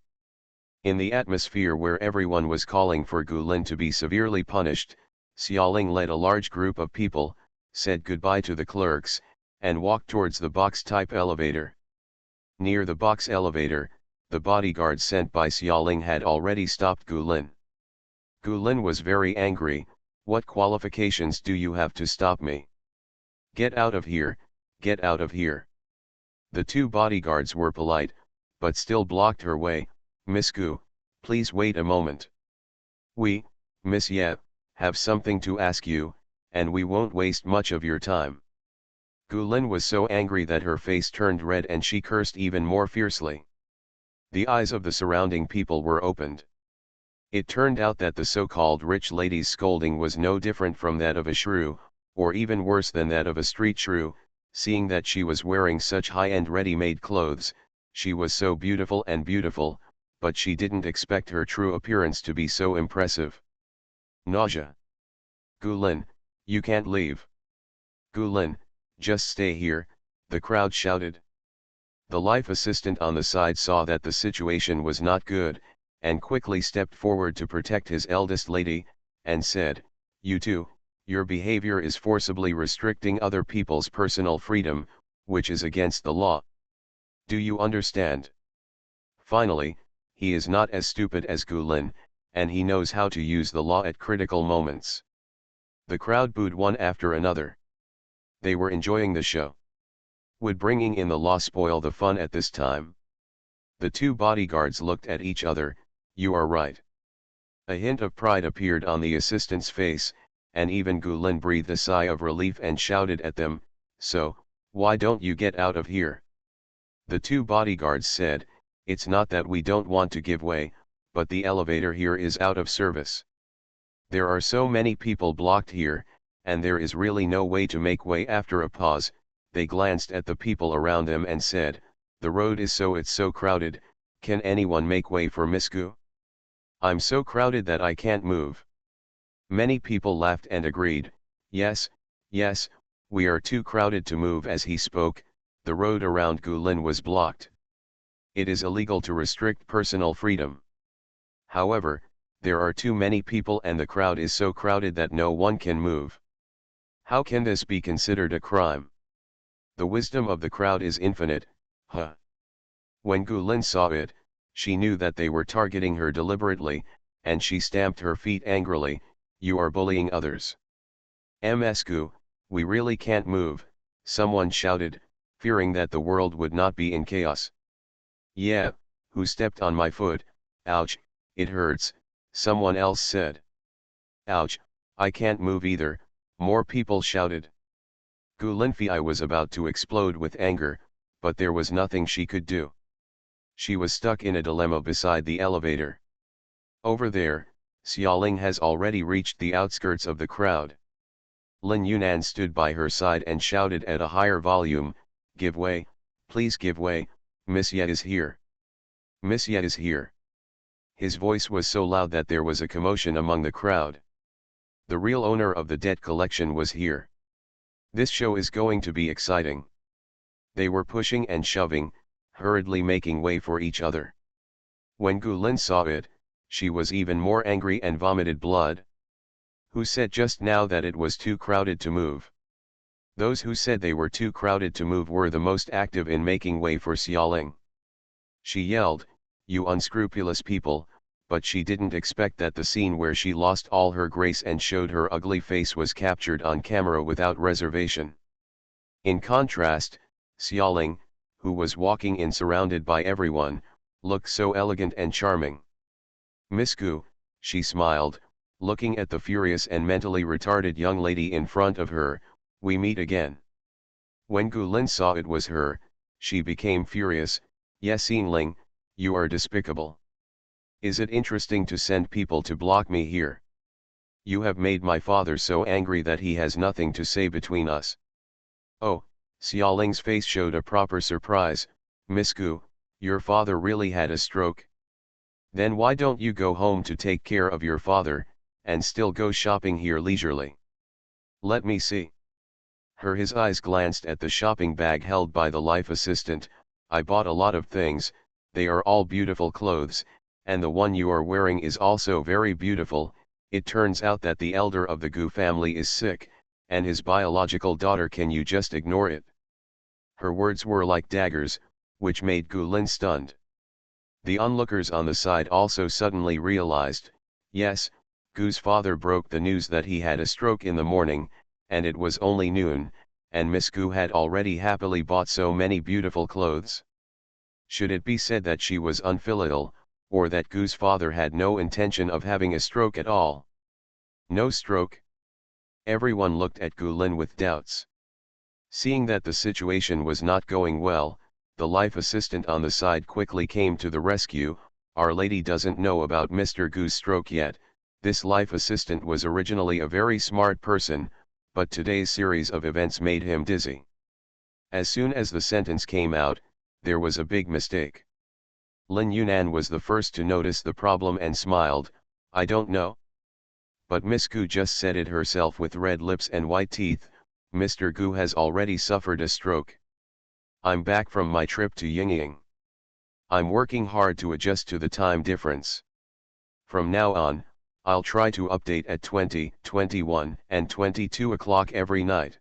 Speaker 1: In the atmosphere where everyone was calling for Gulin to be severely punished, Xiaoling led a large group of people, said goodbye to the clerks, and walked towards the box-type elevator. Near the box elevator, the bodyguards sent by Xiaoling had already stopped Gulin. Gulin was very angry. "What qualifications do you have to stop me? Get out of here, get out of here." The two bodyguards were polite, but still blocked her way. "Miss Gu, please wait a moment. We, Miss Ye, have something to ask you, and we won't waste much of your time." Gulin was so angry that her face turned red and she cursed even more fiercely. The eyes of the surrounding people were opened. It turned out that the so-called rich lady's scolding was no different from that of a shrew, or even worse than that of a street shrew. Seeing that she was wearing such high-end ready-made clothes, she was so beautiful, but she didn't expect her true appearance to be so impressive. Nausea. "Gulin, you can't leave. Gulin, just stay here," the crowd shouted. The life assistant on the side saw that the situation was not good, and quickly stepped forward to protect his eldest lady, and said, "You two, your behavior is forcibly restricting other people's personal freedom. which is against the law. Do you understand? Finally, he is not as stupid as Gulen, and he knows how to use the law at critical moments. The crowd booed one after another. They were enjoying the show. Would bringing in the law spoil the fun at this time? The two bodyguards looked at each other. You are right. A hint of pride appeared on the assistant's face, and even Gulen breathed a sigh of relief and shouted at them, so, why don't you get out of here? The two bodyguards said, it's not that we don't want to give way, but the elevator here is out of service. There are so many people blocked here, and there is really no way to make way. After a pause, they glanced at the people around them and said, the road is it's so crowded, can anyone make way for Miss Gu? I'm so crowded that I can't move. Many people laughed and agreed, yes, yes, we are too crowded to move. As he spoke, the road around Gulen was blocked. It is illegal to restrict personal freedom. However, there are too many people and the crowd is so crowded that no one can move. How can this be considered a crime? The wisdom of the crowd is infinite, huh? When Gulen saw it, she knew that they were targeting her deliberately, and she stamped her feet angrily. You are bullying others. Msku, we really can't move, someone shouted, fearing that the world would not be in chaos. Yeah, who stepped on my foot? Ouch, it hurts, someone else said. Ouch, I can't move either, more people shouted. Gulenfi was about to explode with anger, but there was nothing she could do. She was stuck in a dilemma beside the elevator. Over there, Xiaoling has already reached the outskirts of the crowd. Lin Yunan stood by her side and shouted at a higher volume, give way, please give way, Miss Ye is here. Miss Ye is here. His voice was so loud that there was a commotion among the crowd. The real owner of the debt collection was here. This show is going to be exciting. They were pushing and shoving, hurriedly making way for each other. When Gulen saw it, she was even more angry and vomited blood. Who said just now that it was too crowded to move? Those who said they were too crowded to move were the most active in making way for Xiaoling. She yelled, you unscrupulous people, but she didn't expect that the scene where she lost all her grace and showed her ugly face was captured on camera without reservation. In contrast, Xiaoling, who was walking in surrounded by everyone, looked so elegant and charming. Miss Gu, she smiled, looking at the furious and mentally retarded young lady in front of her, we meet again. When Gulen saw it was her, she became furious, yes Yingling, you are despicable. Is it interesting to send people to block me here? You have made my father so angry that he has nothing to say between us. Oh, Xiaoling's face showed a proper surprise, Miss Gu, your father really had a stroke? Then why don't you go home to take care of your father, and still go shopping here leisurely? Let me see. His eyes glanced at the shopping bag held by the life assistant. I bought a lot of things, they are all beautiful clothes, and the one you are wearing is also very beautiful. It turns out that the elder of the Gu family is sick, and his biological daughter, can you just ignore it? Her words were like daggers, which made Gulen stunned. The onlookers on the side also suddenly realized, yes, Gu's father broke the news that he had a stroke in the morning, and it was only noon, and Miss Gu had already happily bought so many beautiful clothes. Should it be said that she was unfilial, or that Gu's father had no intention of having a stroke at all? No stroke? Everyone looked at Gulen with doubts. Seeing that the situation was not going well, the life assistant on the side quickly came to the rescue. Our lady doesn't know about Mr. Gu's stroke yet. This life assistant was originally a very smart person, but today's series of events made him dizzy. As soon as the sentence came out, there was a big mistake. Lin Yunan was the first to notice the problem and smiled, I don't know. But Miss Gu just said it herself with red lips and white teeth, Mr. Gu has already suffered a stroke. I'm back from my trip to Yingying. I'm working hard to adjust to the time difference. From now on, I'll try to update at 20, 21, and 22 o'clock every night.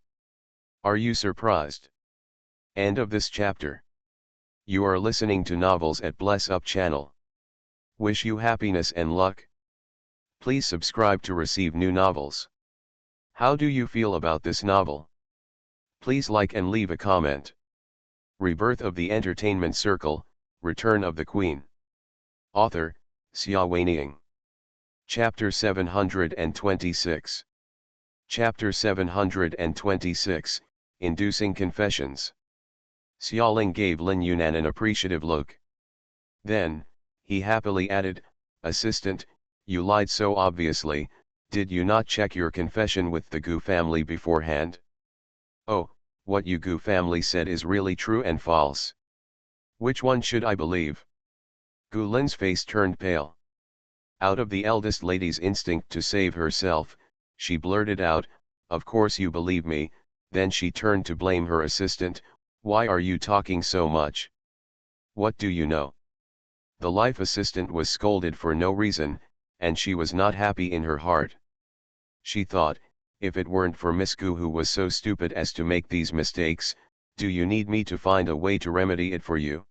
Speaker 1: Are you surprised? End of this chapter. You are listening to Novels at Bless Up channel. Wish you happiness and luck. Please subscribe to receive new novels. How do you feel about this novel? Please like and leave a comment. Rebirth of the Entertainment Circle, Return of the Queen. Author, Xiaoweiniang. Chapter 726. Chapter 726, Inducing Confessions. Xiaoling gave Lin Yunan an appreciative look. Then, he happily added, "Assistant, you lied so obviously, did you not check your confession with the Gu family beforehand? Oh, what you Gu family said is really true and false. Which one should I believe?" Gu Lin's face turned pale. Out of the eldest lady's instinct to save herself, she blurted out, "Of course you believe me." Then she turned to blame her assistant, "Why are you talking so much? What do you know?" The life assistant was scolded for no reason, and she was not happy in her heart. She thought, if it weren't for Miss Gu who was so stupid as to make these mistakes, do you need me to find a way to remedy it for you?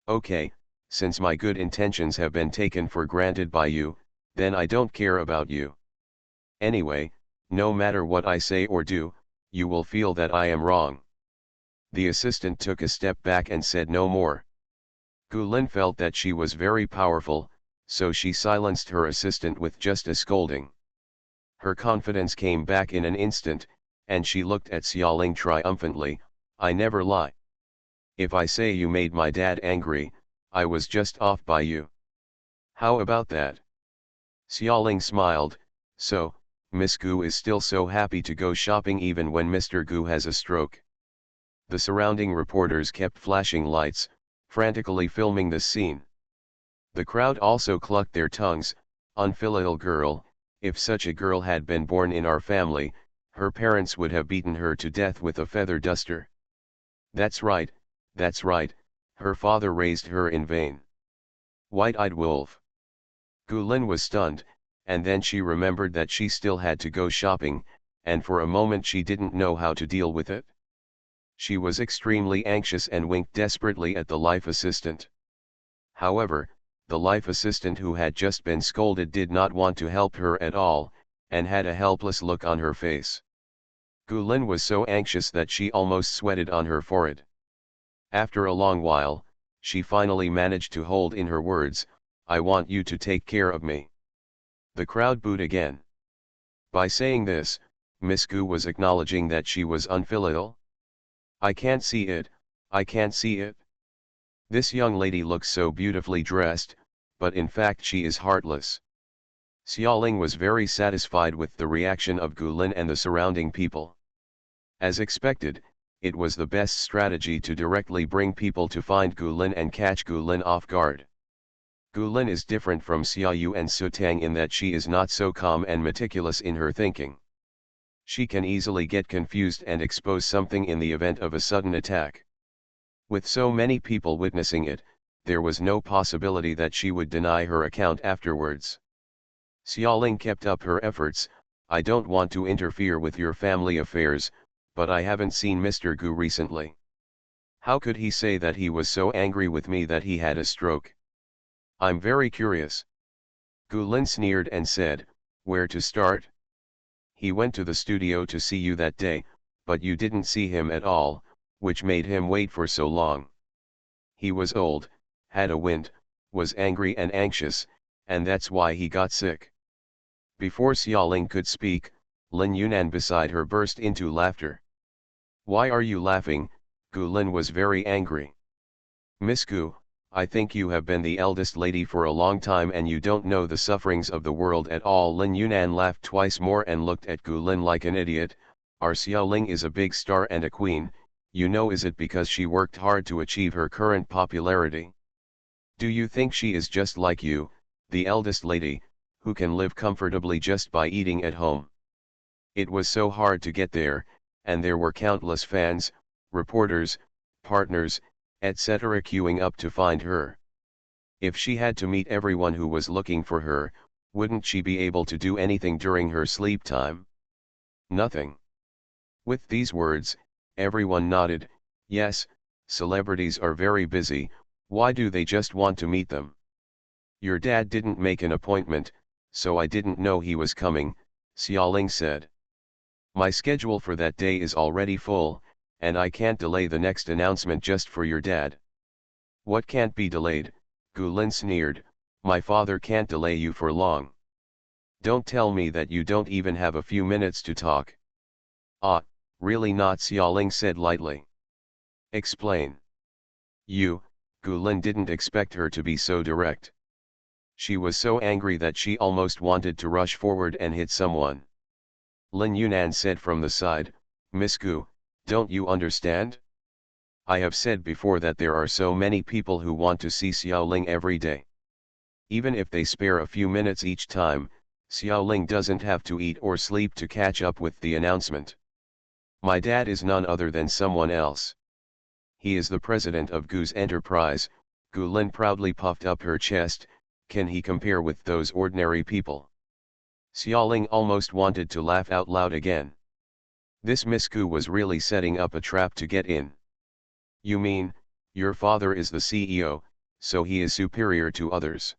Speaker 1: Okay, since my good intentions have been taken for granted by you, then I don't care about you. Anyway, no matter what I say or do, you will feel that I am wrong." The assistant took a step back and said no more. Gu Lin felt that she was very powerful, so she silenced her assistant with just a scolding. Her confidence came back in an instant, and she looked at Xiaoling triumphantly, "I never lie. If I say you made my dad angry, I was just off by you. How about that?" Xiaoling smiled, "So, Miss Gu is still so happy to go shopping even when Mr. Gu has a stroke." The surrounding reporters kept flashing lights, frantically filming this scene. The crowd also clucked their tongues, "Unfilial girl, if such a girl had been born in our family, her parents would have beaten her to death with a feather duster. That's right, her father raised her in vain. White-eyed wolf." Gu Lin was stunned, and then she remembered that she still had to go shopping, and for a moment she didn't know how to deal with it. She was extremely anxious and winked desperately at the life assistant. However, the life assistant who had just been scolded did not want to help her at all, and had a helpless look on her face. Gu Lin was so anxious that she almost sweated on her forehead. After a long while, she finally managed to hold in her words, "I want you to take care of me." The crowd booed again. By saying this, Miss Gu was acknowledging that she was unfilial. "I can't see it, I can't see it. This young lady looks so beautifully dressed, but in fact she is heartless." Xiaoling was very satisfied with the reaction of Gu Lin and the surrounding people. As expected, it was the best strategy to directly bring people to find Gu Lin and catch Gu Lin off guard. Gu Lin is different from Xiaoyu and Sutang in that she is not so calm and meticulous in her thinking. She can easily get confused and expose something in the event of a sudden attack. With so many people witnessing it, there was no possibility that she would deny her account afterwards. Xiaoling kept up her efforts, "I don't want to interfere with your family affairs, but I haven't seen Mr. Gu recently. How could he say that he was so angry with me that he had a stroke? I'm very curious." Gu Lin sneered and said, "Where to start? He went to the studio to see you that day, but you didn't see him at all, which made him wait for so long. He was old, had a wind, was angry and anxious, and that's why he got sick." Before Xiaoling could speak, Lin Yunan beside her burst into laughter. "Why are you laughing?" Gu Lin was very angry. "Miss Gu, I think you have been the eldest lady for a long time and you don't know the sufferings of the world at all." Lin Yunan laughed twice more and looked at Gu Lin like an idiot. "Our Xiaoling is a big star and a queen, you know, is it because she worked hard to achieve her current popularity? Do you think she is just like you, the eldest lady, who can live comfortably just by eating at home? It was so hard to get there, and there were countless fans, reporters, partners, etc. queuing up to find her. If she had to meet everyone who was looking for her, wouldn't she be able to do anything during her sleep time? Nothing." With these words, everyone nodded, Yes, celebrities are very busy, why do they just want to meet them? Your dad didn't make an appointment, so I didn't know he was coming, Xiaoling said. My schedule for that day is already full, and I can't delay the next announcement just for your dad. What can't be delayed? Gulin sneered, my father can't delay you for long. Don't tell me that you don't even have a few minutes to talk. Ah, really not, Xiaoling said lightly. Explain. Gulin didn't expect her to be so direct. She was so angry that she almost wanted to rush forward and hit someone. Lin Yunan said from the side, Miss Gu, don't you understand? I have said before that there are so many people who want to see Xiaoling every day. Even if they spare a few minutes each time, Xiaoling doesn't have to eat or sleep to catch up with the announcement. My dad is none other than someone else. He is the president of Gu's enterprise. Gulin proudly puffed up her chest. Can he compare with those ordinary people? Xiaoling almost wanted to laugh out loud again. This Miss Gu was really setting up a trap to get in. You mean, your father is the CEO, so he is superior to others?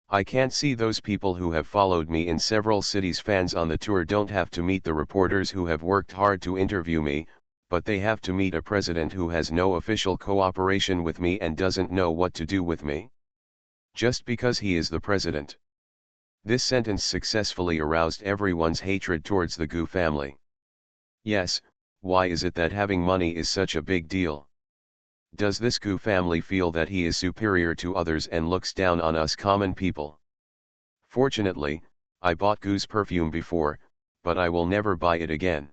Speaker 1: I can't see those people who have followed me in several cities. Fans on the tour don't have to meet the reporters who have worked hard to interview me, but they have to meet a president who has no official cooperation with me and doesn't know what to do with me. Just because he is the president. This sentence successfully aroused everyone's hatred towards the Gu family. Yes, why is it that having money is such a big deal? Does this Gu family feel that he is superior to others and looks down on us common people? Fortunately, I bought Gu's perfume before, but I will never buy it again.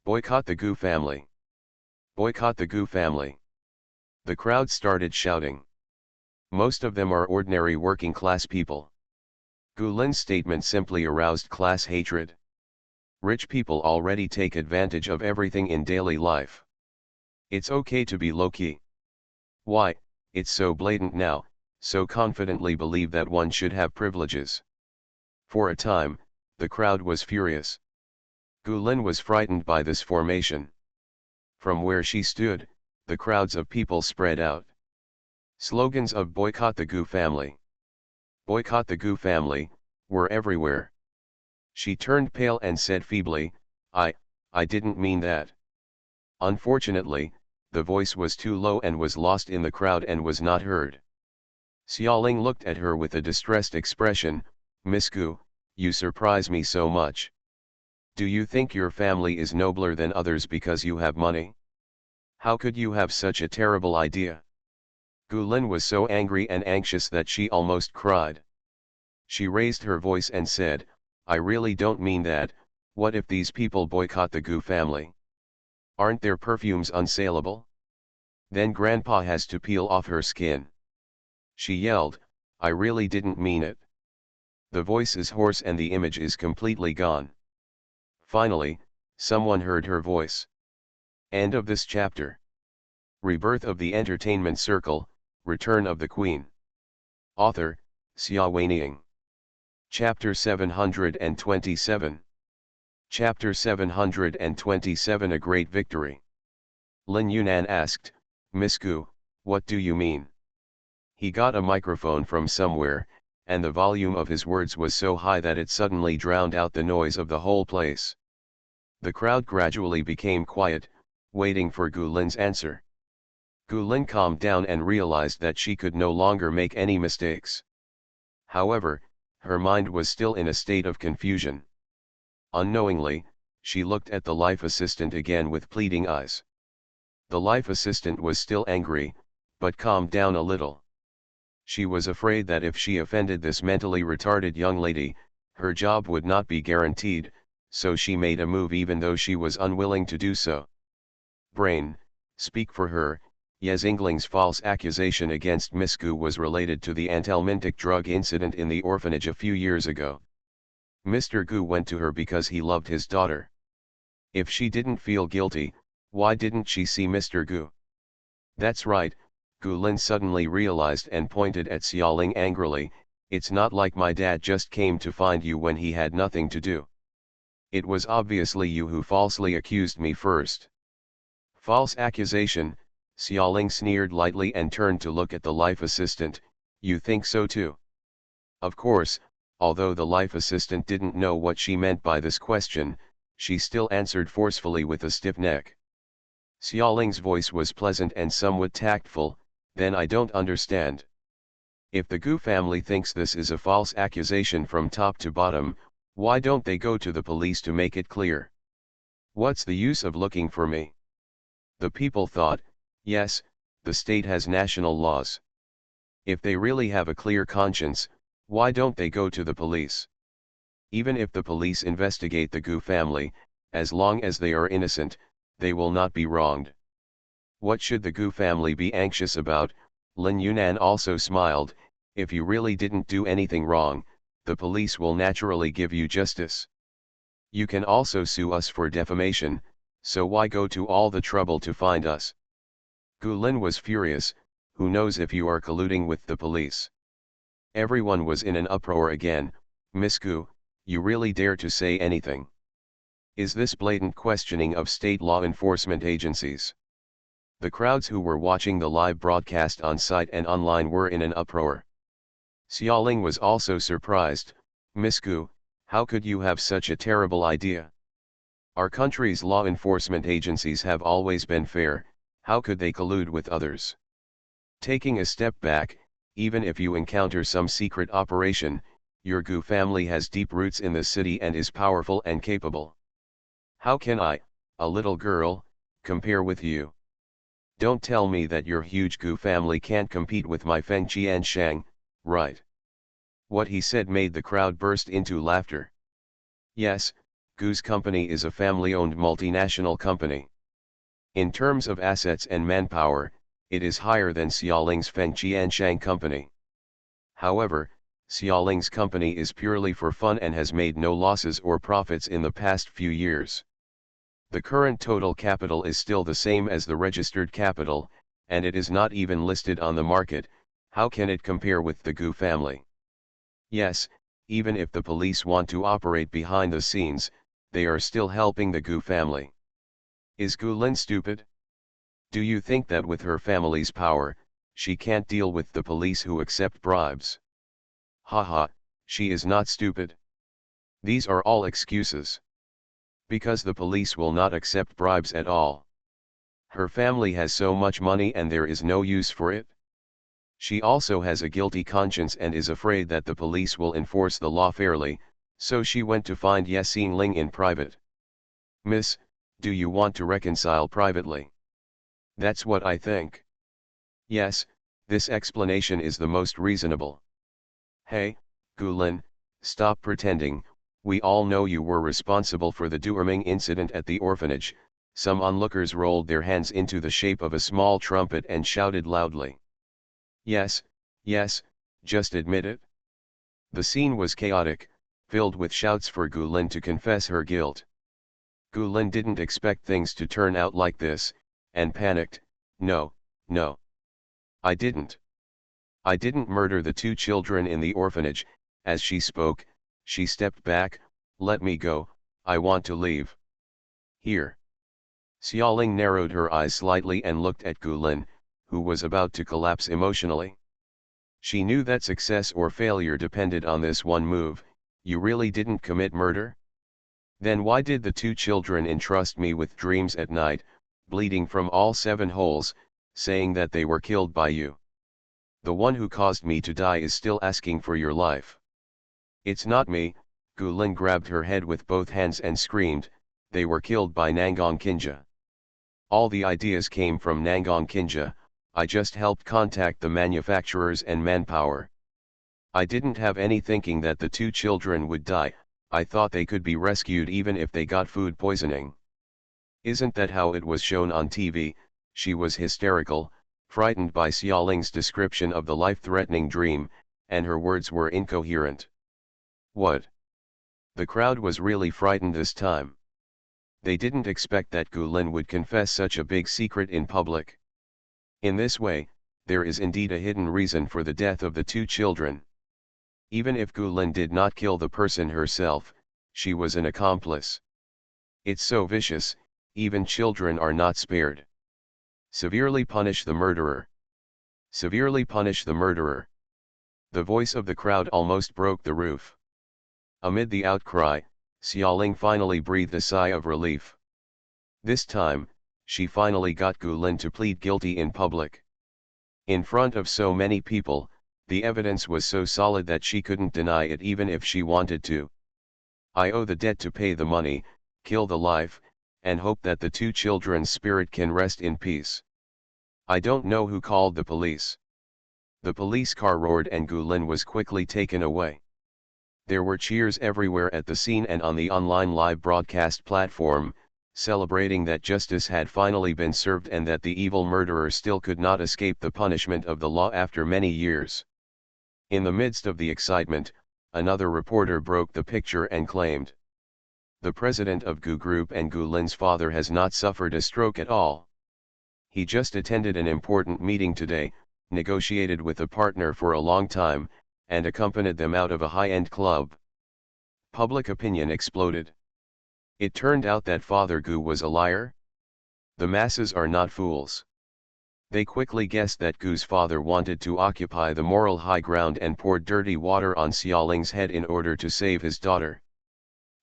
Speaker 1: Boycott the Gu family. Boycott the Gu family. The crowd started shouting. Most of them are ordinary working class people. Gulin's statement simply aroused class hatred. Rich people already take advantage of everything in daily life. It's okay to be low-key. Why, it's so blatant now, so confidently believe that one should have privileges. For a time, the crowd was furious. Gulin was frightened by this formation. From where she stood, the crowds of people spread out. Slogans of Boycott the Gu family. Boycott the Gu family, were everywhere. She turned pale and said feebly, I didn't mean that. Unfortunately, the voice was too low and was lost in the crowd and was not heard. Xiaoling looked at her with a distressed expression. Miss Gu, you surprise me so much. Do you think your family is nobler than others because you have money? How could you have such a terrible idea? Gulin was so angry and anxious that she almost cried. She raised her voice and said, I really don't mean that. What if these people boycott the Gu family? Aren't their perfumes unsaleable? Then Grandpa has to peel off her skin. She yelled, I really didn't mean it. The voice is hoarse and the image is completely gone. Finally, someone heard her voice. End of this chapter. Rebirth of the Entertainment Circle, Return of the Queen. Author, Xia Weining. Chapter 727. Chapter 727 A Great Victory. Lin Yunan asked, Miss Gu, what do you mean? He got a microphone from somewhere, and the volume of his words was so high that it suddenly drowned out the noise of the whole place. The crowd gradually became quiet, waiting for Gulin's answer. Gulin calmed down and realized that she could no longer make any mistakes. However, her mind was still in a state of confusion. Unknowingly, she looked at the life assistant again with pleading eyes. The life assistant was still angry, but calmed down a little. She was afraid that if she offended this mentally retarded young lady, her job would not be guaranteed, so she made a move even though she was unwilling to do so. Brain, speak for her. Yezingling's false accusation against Miss Gu was related to the anthelmintic drug incident in the orphanage a few years ago. Mr. Gu went to her because he loved his daughter. If she didn't feel guilty, why didn't she see Mr. Gu? That's right, Gulin suddenly realized and pointed at Xiaoling angrily, it's not like my dad just came to find you when he had nothing to do. It was obviously you who falsely accused me first. False accusation, Xiaoling sneered lightly and turned to look at the life assistant. You think so too? Of course, although the life assistant didn't know what she meant by this question, she still answered forcefully with a stiff neck. Xiaoling's voice was pleasant and somewhat tactful. Then I don't understand. If the Gu family thinks this is a false accusation from top to bottom, why don't they go to the police to make it clear? What's the use of looking for me? The people thought, yes, the state has national laws. If they really have a clear conscience, why don't they go to the police? Even if the police investigate the Gu family, as long as they are innocent, they will not be wronged. What should the Gu family be anxious about? Lin Yunan also smiled. If you really didn't do anything wrong, the police will naturally give you justice. You can also sue us for defamation, so why go to all the trouble to find us? Gu Lin was furious. Who knows if you are colluding with the police? Everyone was in an uproar again. Miss Gu, you really dare to say anything? Is this blatant questioning of state law enforcement agencies? The crowds who were watching the live broadcast on site and online were in an uproar. Xiaoling was also surprised. Miss Gu, how could you have such a terrible idea? Our country's law enforcement agencies have always been fair, how could they collude with others? Taking a step back, even if you encounter some secret operation, your Gu family has deep roots in the city and is powerful and capable. How can I, a little girl, compare with you? Don't tell me that your huge Gu family can't compete with my Feng Qianshang, right? What he said made the crowd burst into laughter. Yes, Gu's company is a family-owned multinational company. In terms of assets and manpower, it is higher than Xiaoling's Feng Qianshang company. However, Xiaoling's company is purely for fun and has made no losses or profits in the past few years. The current total capital is still the same as the registered capital, and it is not even listed on the market. How can it compare with the Gu family? Yes, even if the police want to operate behind the scenes, they are still helping the Gu family. Is Gu Lin stupid? Do you think that with her family's power, she can't deal with the police who accept bribes? Haha, she is not stupid. These are all excuses. Because the police will not accept bribes at all. Her family has so much money and there is no use for it. She also has a guilty conscience and is afraid that the police will enforce the law fairly, so she went to find Ye Xingling in private. Miss, do you want to reconcile privately? That's what I think. Yes, this explanation is the most reasonable. Hey, Gu Lin, stop pretending. We all know you were responsible for the Duerming incident at the orphanage. Some onlookers rolled their hands into the shape of a small trumpet and shouted loudly. Yes, yes, just admit it. The scene was chaotic, filled with shouts for Gu Lin to confess her guilt. Gu Lin didn't expect things to turn out like this, and panicked. No, no. I didn't. I didn't murder the 2 children in the orphanage. As she spoke, she stepped back. Let me go, I want to leave. Here. Xiaoling narrowed her eyes slightly and looked at Gu Lin, who was about to collapse emotionally. She knew that success or failure depended on this one move. You really didn't commit murder? Then why did the 2 children entrust me with dreams at night, bleeding from all 7 holes, saying that they were killed by you? The one who caused me to die is still asking for your life. It's not me. Gu Lin grabbed her head with both hands and screamed, they were killed by Nangong Kinja. All the ideas came from Nangong Kinja, I just helped contact the manufacturers and manpower. I didn't have any thinking that the 2 children would die. I thought they could be rescued even if they got food poisoning. Isn't that how it was shown on TV? She was hysterical, frightened by Xiaoling's description of the life-threatening dream, and her words were incoherent. What? The crowd was really frightened this time. They didn't expect that Gu Lin would confess such a big secret in public. In this way, there is indeed a hidden reason for the death of the 2 children. Even if Gu Lin did not kill the person herself, she was an accomplice. It's so vicious, even children are not spared. Severely punish the murderer. Severely punish the murderer. The voice of the crowd almost broke the roof. Amid the outcry, Xiaoling finally breathed a sigh of relief. This time, she finally got Gu Lin to plead guilty in public. In front of so many people, the evidence was so solid that she couldn't deny it even if she wanted to. I owe the debt to pay the money, kill the life, and hope that the two children's spirit can rest in peace. I don't know who called the police. The police car roared and Gu Lin was quickly taken away. There were cheers everywhere at the scene and on the online live broadcast platform, celebrating that justice had finally been served and that the evil murderer still could not escape the punishment of the law after many years. In the midst of the excitement, another reporter broke the picture and claimed, "The president of Gu Group and Gu Lin's father has not suffered a stroke at all. He just attended an important meeting today, negotiated with a partner for a long time, and accompanied them out of a high-end club." Public opinion exploded. It turned out that Father Gu was a liar? The masses are not fools. They quickly guessed that Gu's father wanted to occupy the moral high ground and poured dirty water on Xiaoling's head in order to save his daughter.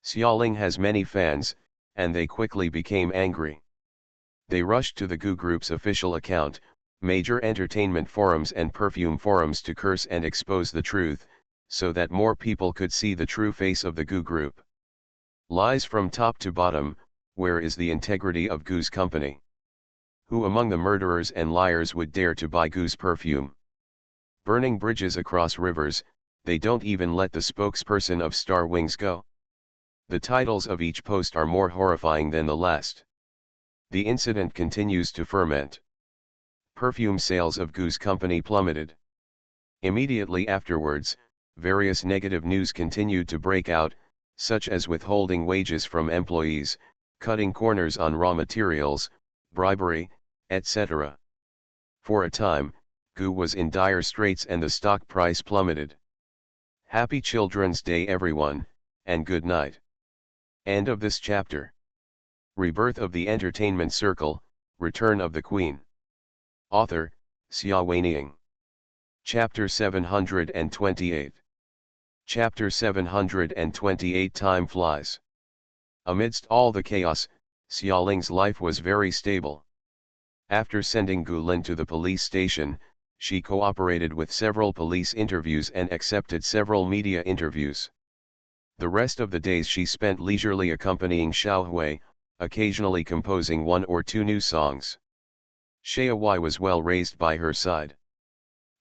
Speaker 1: Xiaoling has many fans, and they quickly became angry. They rushed to the Gu Group's official account, major entertainment forums and perfume forums to curse and expose the truth, so that more people could see the true face of the Gu Group. Lies from top to bottom. Where is the integrity of Gu's company? Who among the murderers and liars would dare to buy Gu's perfume? Burning bridges across rivers, they don't even let the spokesperson of Star Wings go. The titles of each post are more horrifying than the last. The incident continues to ferment. Perfume sales of Gu's company plummeted. Immediately afterwards, various negative news continued to break out, such as withholding wages from employees, cutting corners on raw materials, bribery, etc. For a time, Gu was in dire straits and the stock price plummeted. Happy Children's Day everyone, and good night. End of this chapter. Rebirth of the Entertainment Circle, Return of the Queen. Author, Xia Weining. Chapter 728. Chapter 728. Time flies. Amidst all the chaos, Xiaoling's life was very stable. After sending Gu Lin to the police station, she cooperated with several police interviews and accepted several media interviews. The rest of the days she spent leisurely accompanying Xiao Hui, occasionally composing one or two new songs. Xiao Hui was well raised by her side.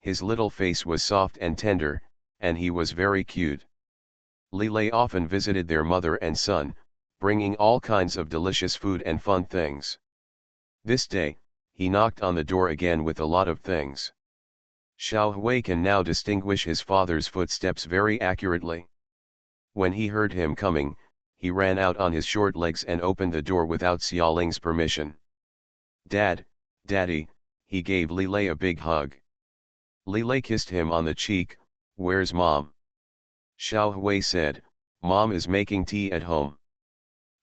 Speaker 1: His little face was soft and tender, and he was very cute. Li Lei often visited their mother and son, bringing all kinds of delicious food and fun things. This day, he knocked on the door again with a lot of things. Xiao Hui can now distinguish his father's footsteps very accurately. When he heard him coming, he ran out on his short legs and opened the door without Xiaoling's permission. "Dad, Daddy," he gave Li Lei a big hug. Li Lei kissed him on the cheek. "Where's Mom?" Xiao Hui said, "Mom is making tea at home.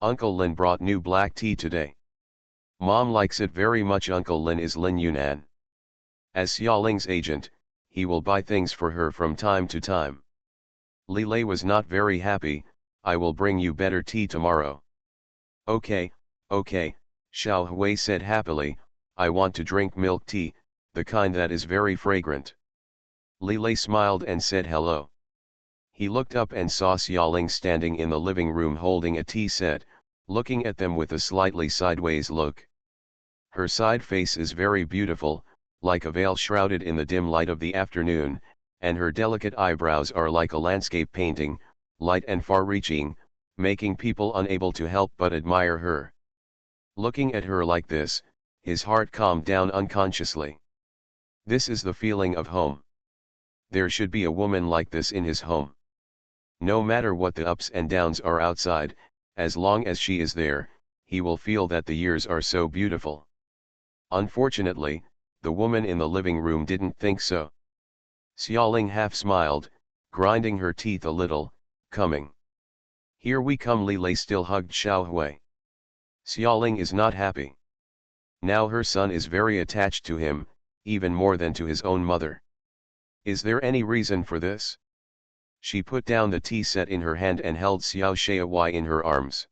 Speaker 1: Uncle Lin brought new black tea today. Mom likes it very much." Uncle Lin is Lin Yunan. As Xiaoling's agent, he will buy things for her from time to time. Li Lei was not very happy. "I will bring you better tea tomorrow." Okay, Xiao Hui said happily, "I want to drink milk tea, the kind that is very fragrant." Li Lei smiled and said hello. He looked up and saw Xiaoling standing in the living room holding a tea set, looking at them with a slightly sideways look. Her side face is very beautiful, like a veil shrouded in the dim light of the afternoon, and her delicate eyebrows are like a landscape painting, light and far-reaching, making people unable to help but admire her. Looking at her like this, his heart calmed down unconsciously. This is the feeling of home. There should be a woman like this in his home. No matter what the ups and downs are outside, as long as she is there, he will feel that the years are so beautiful. Unfortunately, the woman in the living room didn't think so. Xiaoling half smiled, grinding her teeth a little. "Coming. Here we come." Li Lei still hugged Xiao Hui. Xiaoling is not happy. Now her son is very attached to him, even more than to his own mother. Is there any reason for this? She put down the tea set in her hand and held Xiao Shuai in her arms.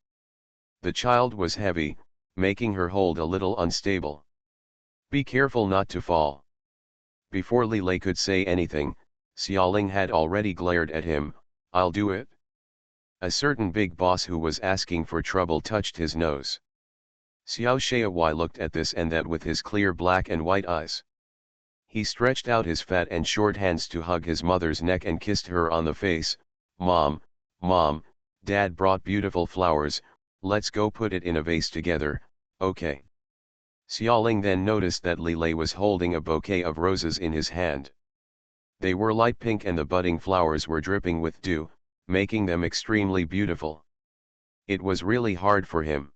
Speaker 1: The child was heavy, making her hold a little unstable. Be careful not to fall. Before Li Lei could say anything, Xiaoling had already glared at him. I'll do it. A certain big boss who was asking for trouble touched his nose. Xiao Shuai looked at this and that with his clear black and white eyes. He stretched out his fat and short hands to hug his mother's neck and kissed her on the face. Mom, Mom, Dad brought beautiful flowers, let's go put it in a vase together, okay. Xiaoling then noticed that Li Lei was holding a bouquet of roses in his hand. They were light pink and the budding flowers were dripping with dew, making them extremely beautiful. It was really hard for him.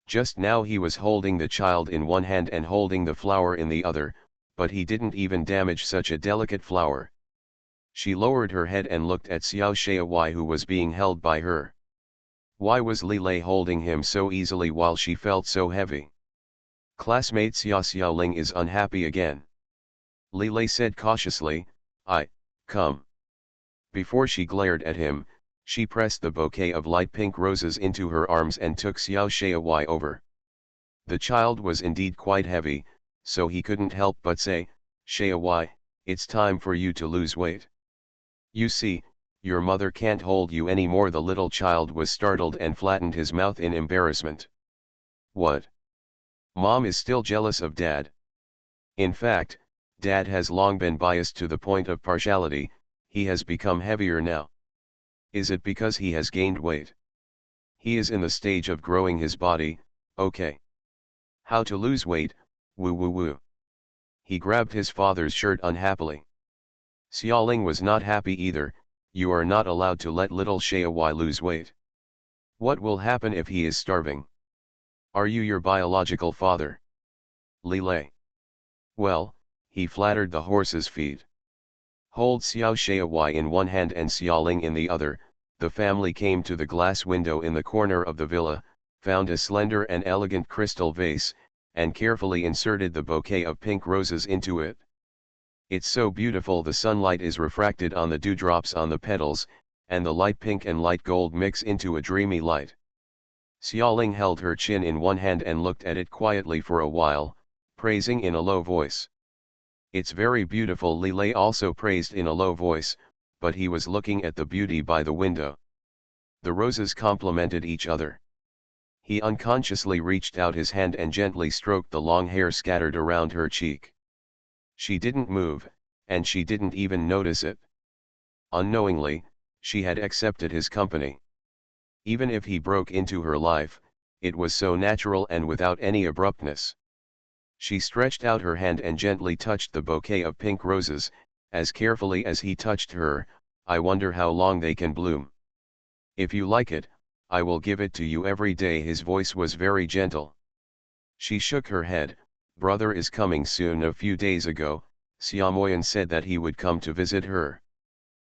Speaker 1: Just now he was holding the child in one hand and holding the flower in the other, but he didn't even damage such a delicate flower. She lowered her head and looked at Xiao Shuai who was being held by her. Why was Li Lei holding him so easily while she felt so heavy? Classmate Xiaoling is unhappy again. Li Lei said cautiously, come. Before she glared at him, she pressed the bouquet of light pink roses into her arms and took Xiao Shuai over. The child was indeed quite heavy, so he couldn't help but say, Shuai, it's time for you to lose weight. You see, your mother can't hold you anymore. The little child was startled and flattened his mouth in embarrassment. What? Mom is still jealous of Dad. In fact, Dad has long been biased to the point of partiality. He has become heavier now. Is it because he has gained weight? He is in the stage of growing his body, okay. How to lose weight, woo woo woo. He grabbed his father's shirt unhappily. Xiaoling was not happy either. You are not allowed to let little Shuai lose weight. What will happen if he is starving? Are you your biological father? Li Lei. Well, he flattered the horse's feet. Hold Xiao Shuai in one hand and Xiaoling in the other. The family came to the glass window in the corner of the villa, found a slender and elegant crystal vase, and carefully inserted the bouquet of pink roses into it. It's so beautiful. The sunlight is refracted on the dewdrops on the petals, and the light pink and light gold mix into a dreamy light. Xiaoling held her chin in one hand and looked at it quietly for a while, praising in a low voice. It's very beautiful. Li Lei also praised in a low voice, but he was looking at the beauty by the window. The roses complemented each other. He unconsciously reached out his hand and gently stroked the long hair scattered around her cheek. She didn't move, and she didn't even notice it. Unknowingly, she had accepted his company. Even if he broke into her life, it was so natural and without any abruptness. She stretched out her hand and gently touched the bouquet of pink roses, as carefully as he touched her. I wonder how long they can bloom. If you like it, I will give it to you every day. His voice was very gentle. She shook her head. Brother is coming soon. A few days ago, Xiaomoyan said that he would come to visit her.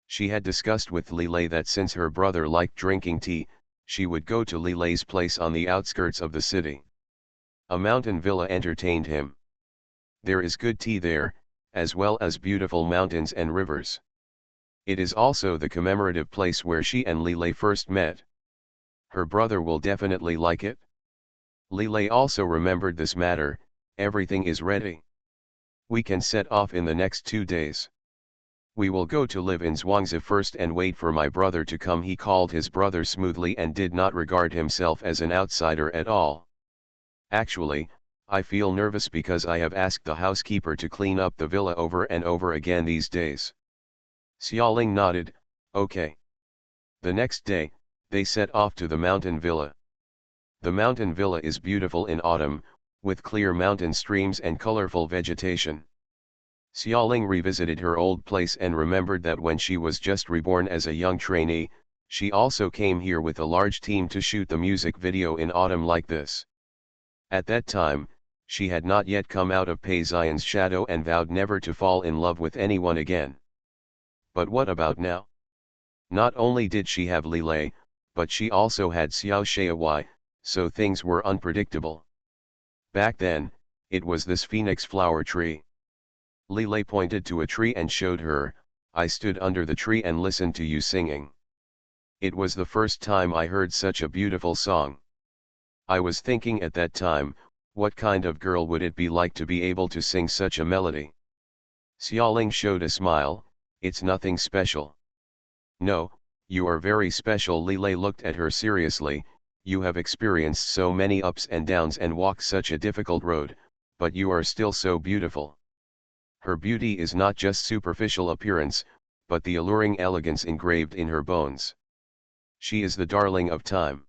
Speaker 1: She had discussed with Li Lei that since her brother liked drinking tea, she would go to Li Lei's place on the outskirts of the city. A mountain villa entertained him. There is good tea there, as well as beautiful mountains and rivers. It is also the commemorative place where she and Li Lei first met. Her brother will definitely like it. Li Lei also remembered this matter. Everything is ready. We can set off in the next 2 days. We will go to live in Zhuangzi first and wait for my brother to come. He called his brother smoothly and did not regard himself as an outsider at all. Actually, I feel nervous because I have asked the housekeeper to clean up the villa over and over again these days. Xiaoling nodded, okay. The next day, they set off to the mountain villa. The mountain villa is beautiful in autumn, with clear mountain streams and colorful vegetation. Xiaoling revisited her old place and remembered that when she was just reborn as a young trainee, she also came here with a large team to shoot the music video in autumn like this. At that time, she had not yet come out of Pei Xian's shadow and vowed never to fall in love with anyone again. But what about now? Not only did she have Li Lei, but she also had Xiao Shuai, so things were unpredictable. Back then, It was this phoenix flower tree. Lilei pointed to a tree and showed her. I stood under the tree and listened to you singing. It was the first time I heard such a beautiful song. I was thinking at that time, what kind of girl would it be like to be able to sing such a melody? Xiaoling showed a smile. It's nothing special. No, you are very special. Lilei looked at her seriously. You have experienced so many ups and downs and walked such a difficult road, but you are still so beautiful. Her beauty is not just superficial appearance, but the alluring elegance engraved in her bones. She is the darling of time.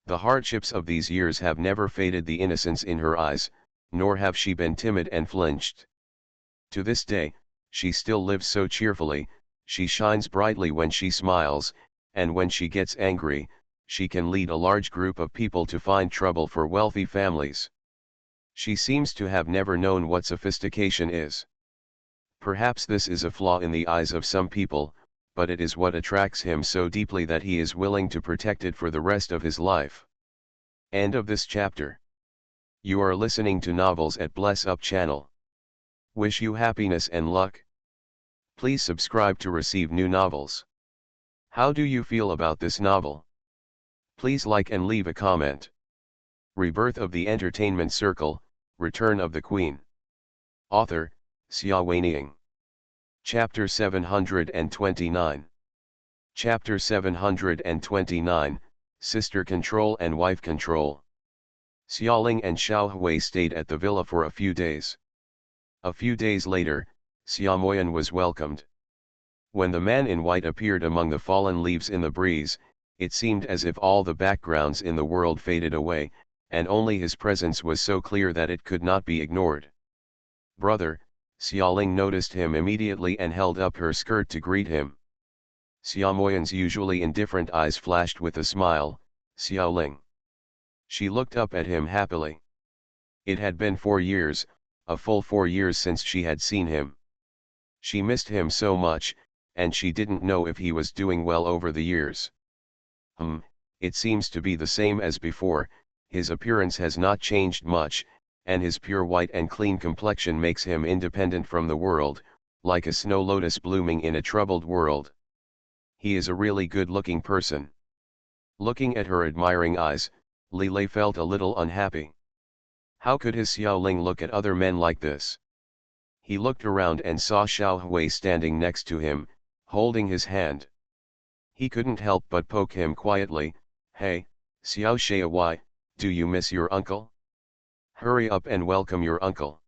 Speaker 1: The hardships of these years have never faded the innocence in her eyes, nor have she been timid and flinched. To this day, she still lives so cheerfully. She shines brightly when she smiles, and when she gets angry, she can lead a large group of people to find trouble for wealthy families. She seems to have never known what sophistication is. Perhaps this is a flaw in the eyes of some people, but it is what attracts him so deeply that he is willing to protect it for the rest of his life. End of this chapter. You are listening to Novels at Bless Up channel. Wish you happiness and luck. Please subscribe to receive new novels. How do you feel about this novel? Please like and leave a comment. Rebirth of the Entertainment Circle, Return of the Queen. Author, Xia Weining. Chapter 729. Chapter 729, Sister Control and Wife Control. Xiaoling and Xiao Hui stayed at the villa for a few days. A few days later, Xia Moyan was welcomed. When the man in white appeared among the fallen leaves in the breeze, it seemed as if all the backgrounds in the world faded away, and only his presence was so clear that it could not be ignored. Brother, Xiaoling noticed him immediately and held up her skirt to greet him. Xia Moyan's usually indifferent eyes flashed with a smile. Xiaoling. She looked up at him happily. It had been 4 years, a full 4 years since she had seen him. She missed him so much, and she didn't know if he was doing well over the years. It seems to be the same as before. His appearance has not changed much, and his pure white and clean complexion makes him independent from the world, like a snow lotus blooming in a troubled world. He is a really good-looking person. Looking at her admiring eyes, Lilei felt a little unhappy. How could his Xiaoling look at other men like this? He looked around and saw Xiao Hui standing next to him, holding his hand. He couldn't help but poke him quietly. Hey, Xiao Xiaowai, do you miss your uncle? Hurry up and welcome your uncle.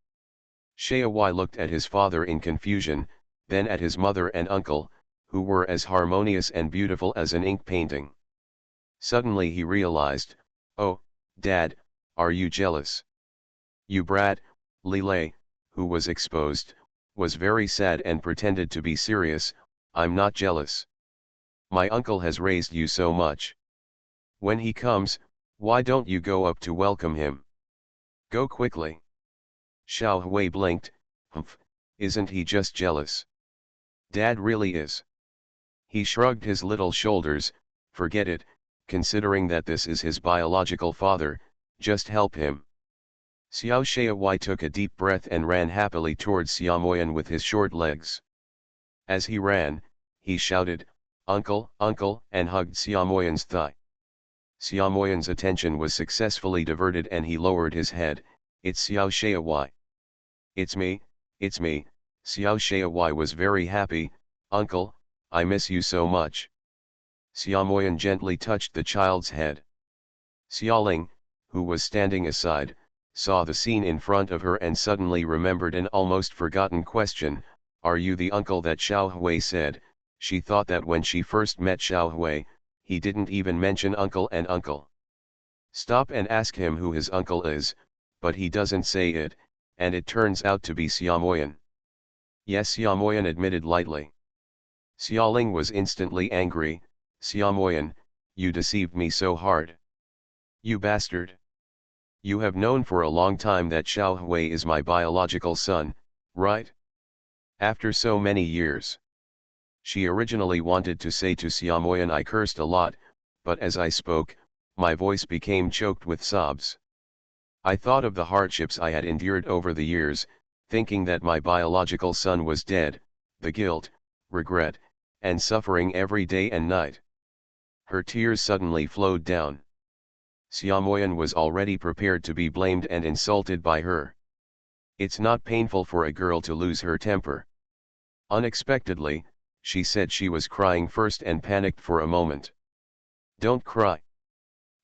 Speaker 1: Xiaowai looked at his father in confusion, then at his mother and uncle, who were as harmonious and beautiful as an ink painting. Suddenly he realized, oh, Dad, are you jealous? You brat. Lilei, who was exposed, was very sad and pretended to be serious. I'm not jealous. My uncle has raised you so much. When he comes, why don't you go up to welcome him? Go quickly. Xiao Hui blinked. Isn't he just jealous? Dad really is. He shrugged his little shoulders. Forget it, considering that this is his biological father, just help him. Xiao Xiaowai took a deep breath and ran happily towards Xia Moyan with his short legs. As he ran, he shouted, Uncle, uncle, and hugged Xia Moyan's thigh. Xia Moyan's attention was successfully diverted and he lowered his head. It's Xiao Xiaowai. It's me, it's me. Xiao Xiaowai was very happy. Uncle, I miss you so much. Xia Moyan gently touched the child's head. Xiaoling, who was standing aside, saw the scene in front of her and suddenly remembered an almost forgotten question. Are you the uncle that Xiao Hui said? She thought that when she first met Xiao Hui, he didn't even mention uncle and uncle. Stop and ask him who his uncle is, but he doesn't say it, and it turns out to be Xia Moyan. Yes, Xia Moyan admitted lightly. Xiaoling was instantly angry. Xia Moyan, you deceived me so hard. You bastard. You have known for a long time that Xiao Hui is my biological son, right? After so many years. She originally wanted to say to Xia Moyan I cursed a lot, but as I spoke, my voice became choked with sobs. I thought of the hardships I had endured over the years, thinking that my biological son was dead, the guilt, regret, and suffering every day and night. Her tears suddenly flowed down. Xiaomoyan was already prepared to be blamed and insulted by her. It's not painful for a girl to lose her temper. Unexpectedly, she said she was crying first and panicked for a moment. Don't cry.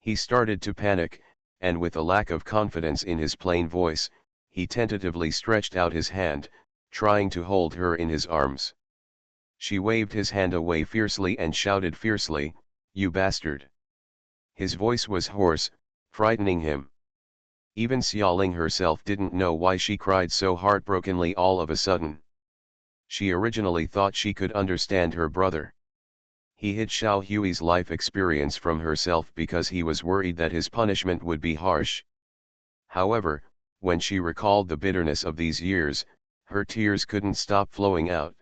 Speaker 1: He started to panic, and with a lack of confidence in his plain voice, he tentatively stretched out his hand, trying to hold her in his arms. She waved his hand away fiercely and shouted fiercely, "You bastard!" His voice was hoarse, frightening him. Even Xiaoling herself didn't know why she cried so heartbrokenly all of a sudden. She originally thought she could understand her brother. He hid Xiao Hui's life experience from herself because he was worried that his punishment would be harsh. However, when she recalled the bitterness of these years, her tears couldn't stop flowing out.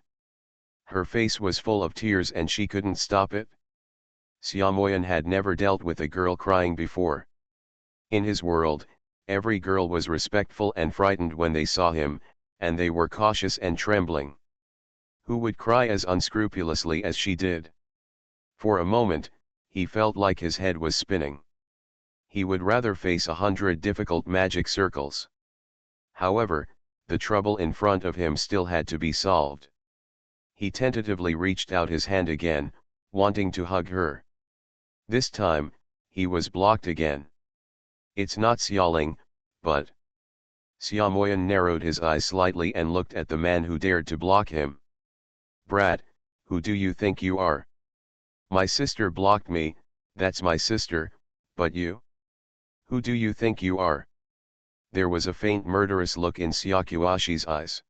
Speaker 1: Her face was full of tears and she couldn't stop it. Xiaomoyan had never dealt with a girl crying before. In his world, every girl was respectful and frightened when they saw him, and they were cautious and trembling. Who would cry as unscrupulously as she did? For a moment, he felt like his head was spinning. He would rather face 100 difficult magic circles. However, the trouble in front of him still had to be solved. He tentatively reached out his hand again, wanting to hug her. This time, he was blocked again. It's not Xiaoling, but... Xiaomoyan narrowed his eyes slightly and looked at the man who dared to block him. Brat, who do you think you are? My sister blocked me, that's my sister, but you? Who do you think you are? There was a faint murderous look in Xiaoquashi's eyes.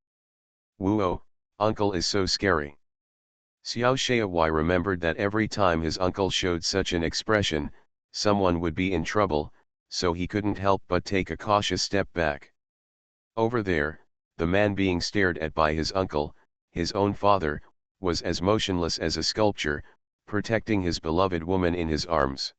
Speaker 1: Whoa, uncle is so scary. Xiao Shaowai remembered that every time his uncle showed such an expression, someone would be in trouble, so he couldn't help but take a cautious step back. Over there, the man being stared at by his uncle, his own father, was as motionless as a sculpture, protecting his beloved woman in his arms.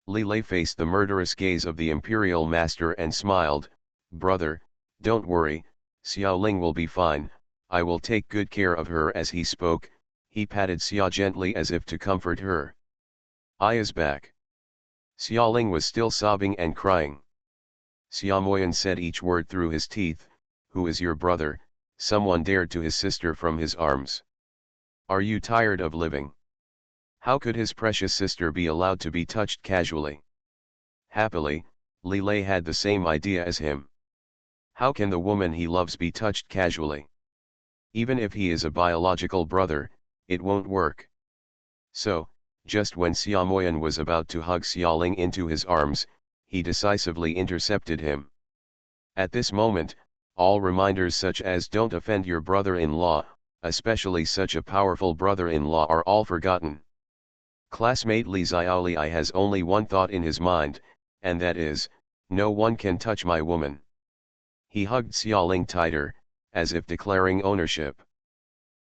Speaker 1: Li Lei faced the murderous gaze of the imperial master and smiled, "Brother, don't worry, Xiao Ling will be fine, I will take good care of her." As he spoke, he patted Xia gently as if to comfort her. "I is back." Xiao Ling was still sobbing and crying. Xiaomoyan said each word through his teeth, "Who is your brother?" Someone dared to his sister from his arms. "Are you tired of living?" How could his precious sister be allowed to be touched casually? Happily, Li Lei had the same idea as him. How can the woman he loves be touched casually? Even if he is a biological brother, it won't work. So, just when Xiaomoyan was about to hug Xiaoling into his arms, he decisively intercepted him. At this moment, all reminders such as "don't offend your brother-in-law," especially such a powerful brother-in-law, are all forgotten. Classmate Li Xiaoli has only one thought in his mind, and that is, "No one can touch my woman." He hugged Xiaoling tighter, as if declaring ownership.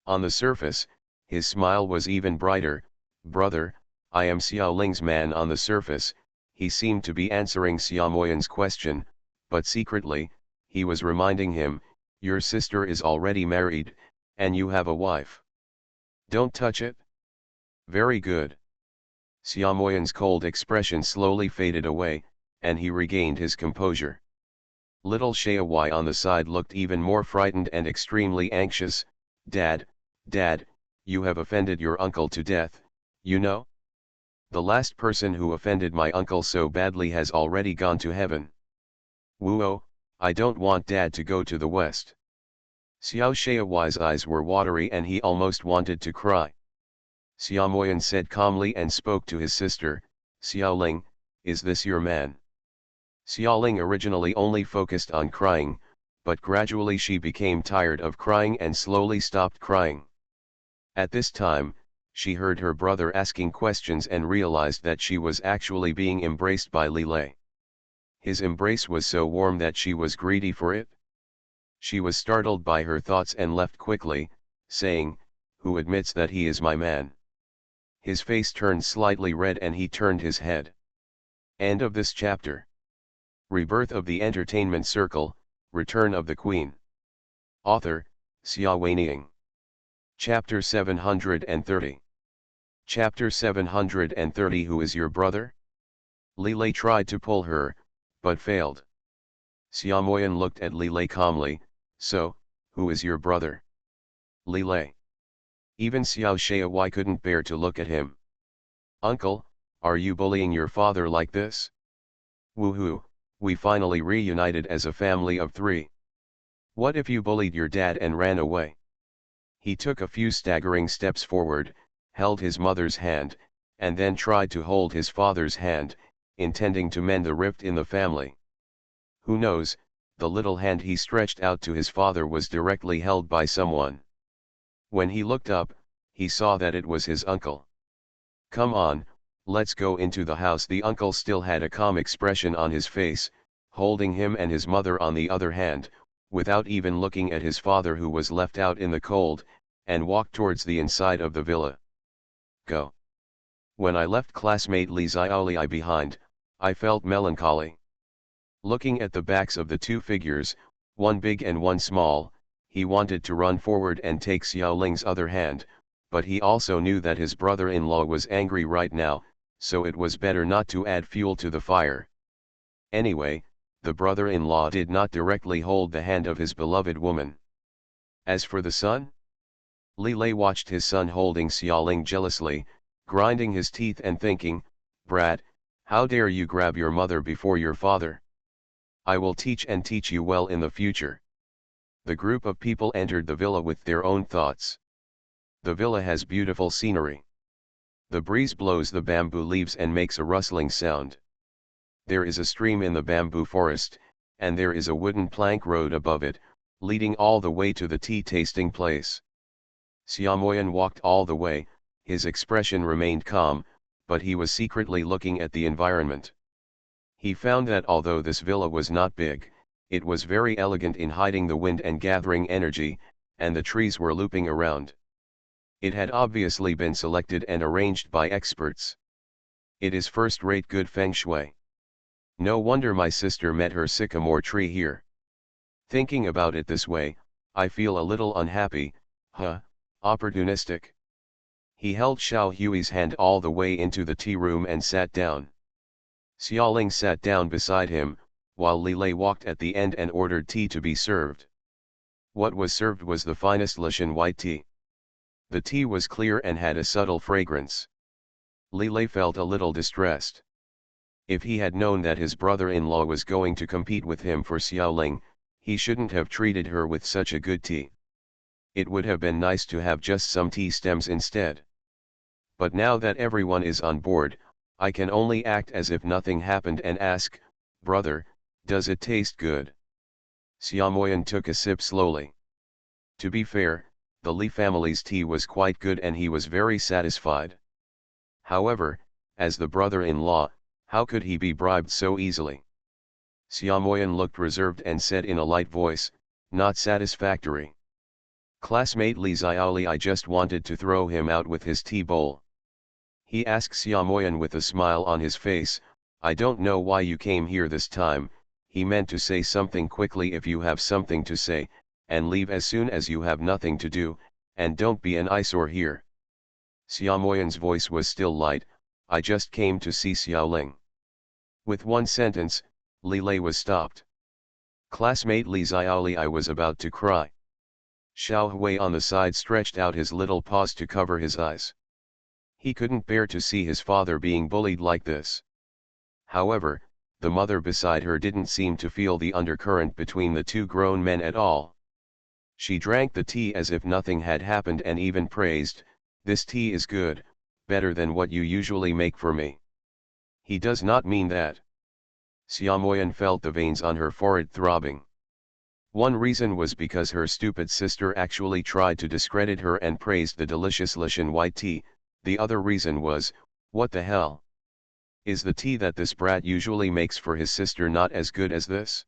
Speaker 1: On the surface, his smile was even brighter. "Brother, I am Xiaoling's man." On the surface, he seemed to be answering Xiaomoyan's question, but secretly, he was reminding him, "Your sister is already married, and you have a wife. Don't touch it." "Very good." Xiaomoyan's cold expression slowly faded away, and he regained his composure. Little Shaowai on the side looked even more frightened and extremely anxious. Dad, you have offended your uncle to death, you know? The last person who offended my uncle so badly has already gone to heaven." "Whoa, I don't want Dad to go to the West." Xiao Shaowai's eyes were watery and he almost wanted to cry. Xiaomoyan said calmly and spoke to his sister, "Xiaoling, is this your man?" Xiaoling originally only focused on crying, but gradually she became tired of crying and slowly stopped crying. At this time, she heard her brother asking questions and realized that she was actually being embraced by Li Lei. His embrace was so warm that she was greedy for it. She was startled by her thoughts and left quickly, saying, "Who admits that he is my man?" His face turned slightly red and he turned his head. End of this chapter. Rebirth of the Entertainment Circle, Return of the Queen. Author, Xia Ning. Chapter 730. Chapter 730. Who is your brother? Li Lei tried to pull her, but failed. Xia Moyan looked at Li Lei calmly. So, who is your brother? Li Lei. Even Xiao Shaowai couldn't bear to look at him. Uncle, are you bullying your father like this? Woohoo, we finally reunited as a family of 3. What if you bullied your dad and ran away? He took a few staggering steps forward, held his mother's hand, and then tried to hold his father's hand, intending to mend the rift in the family. Who knows, the little hand he stretched out to his father was directly held by someone. When he looked up, he saw that it was his uncle. Come on, let's go into the house. The uncle still had a calm expression on his face, holding him and his mother on the other hand, without even looking at his father who was left out in the cold, and walked towards the inside of the villa. Go. When I left classmate Li Xiaoli behind, I felt melancholy. Looking at the backs of the 2 figures, one big and one small, he wanted to run forward and take Xiaoling's other hand, but he also knew that his brother-in-law was angry right now, so it was better not to add fuel to the fire. Anyway, the brother-in-law did not directly hold the hand of his beloved woman. As for the son? Li Lei watched his son holding Xiaoling jealously, grinding his teeth and thinking, brat, how dare you grab your mother before your father? I will teach you well in the future. The group of people entered the villa with their own thoughts. The villa has beautiful scenery. The breeze blows the bamboo leaves and makes a rustling sound. There is a stream in the bamboo forest, and there is a wooden plank road above it, leading all the way to the tea tasting place. Xia Moyan walked all the way, his expression remained calm, but he was secretly looking at the environment. He found that although this villa was not big, it was very elegant in hiding the wind and gathering energy, and the trees were looping around. It had obviously been selected and arranged by experts. It is first-rate good feng shui. No wonder my sister met her sycamore tree here. Thinking about it this way, I feel a little unhappy, opportunistic. He held Xiao Hui's hand all the way into the tea room and sat down. Xiaoling sat down beside him, while Li Lei walked at the end and ordered tea to be served. What was served was the finest Lushan white tea. The tea was clear and had a subtle fragrance. Li Lei felt a little distressed. If he had known that his brother-in-law was going to compete with him for Xiaoling, he shouldn't have treated her with such a good tea. It would have been nice to have just some tea stems instead. But now that everyone is on board, I can only act as if nothing happened and ask, brother, does it taste good? Xia Moyan took a sip slowly. To be fair, the Li family's tea was quite good and he was very satisfied. However, as the brother-in-law, how could he be bribed so easily? Xia Moyan looked reserved and said in a light voice, not satisfactory. Classmate Li Xiaoli, I just wanted to throw him out with his tea bowl. He asked Xia Moyan with a smile on his face, I don't know why you came here this time. He meant to say something quickly if you have something to say, and leave as soon as you have nothing to do, and don't be an eyesore here. Xia Moyan's voice was still light, I just came to see Xiaoling. With one sentence, Li Lei was stopped. Classmate Li Xiaoli, I was about to cry. Xiao Hui on the side stretched out his little paws to cover his eyes. He couldn't bear to see his father being bullied like this. However, the mother beside her didn't seem to feel the undercurrent between the 2 grown men at all. She drank the tea as if nothing had happened and even praised, this tea is good, better than what you usually make for me. He does not mean that. Xia Moyan felt the veins on her forehead throbbing. One reason was because her stupid sister actually tried to discredit her and praised the delicious Lushan white tea. The other reason was, what the hell? Is the tea that this brat usually makes for his sister not as good as this?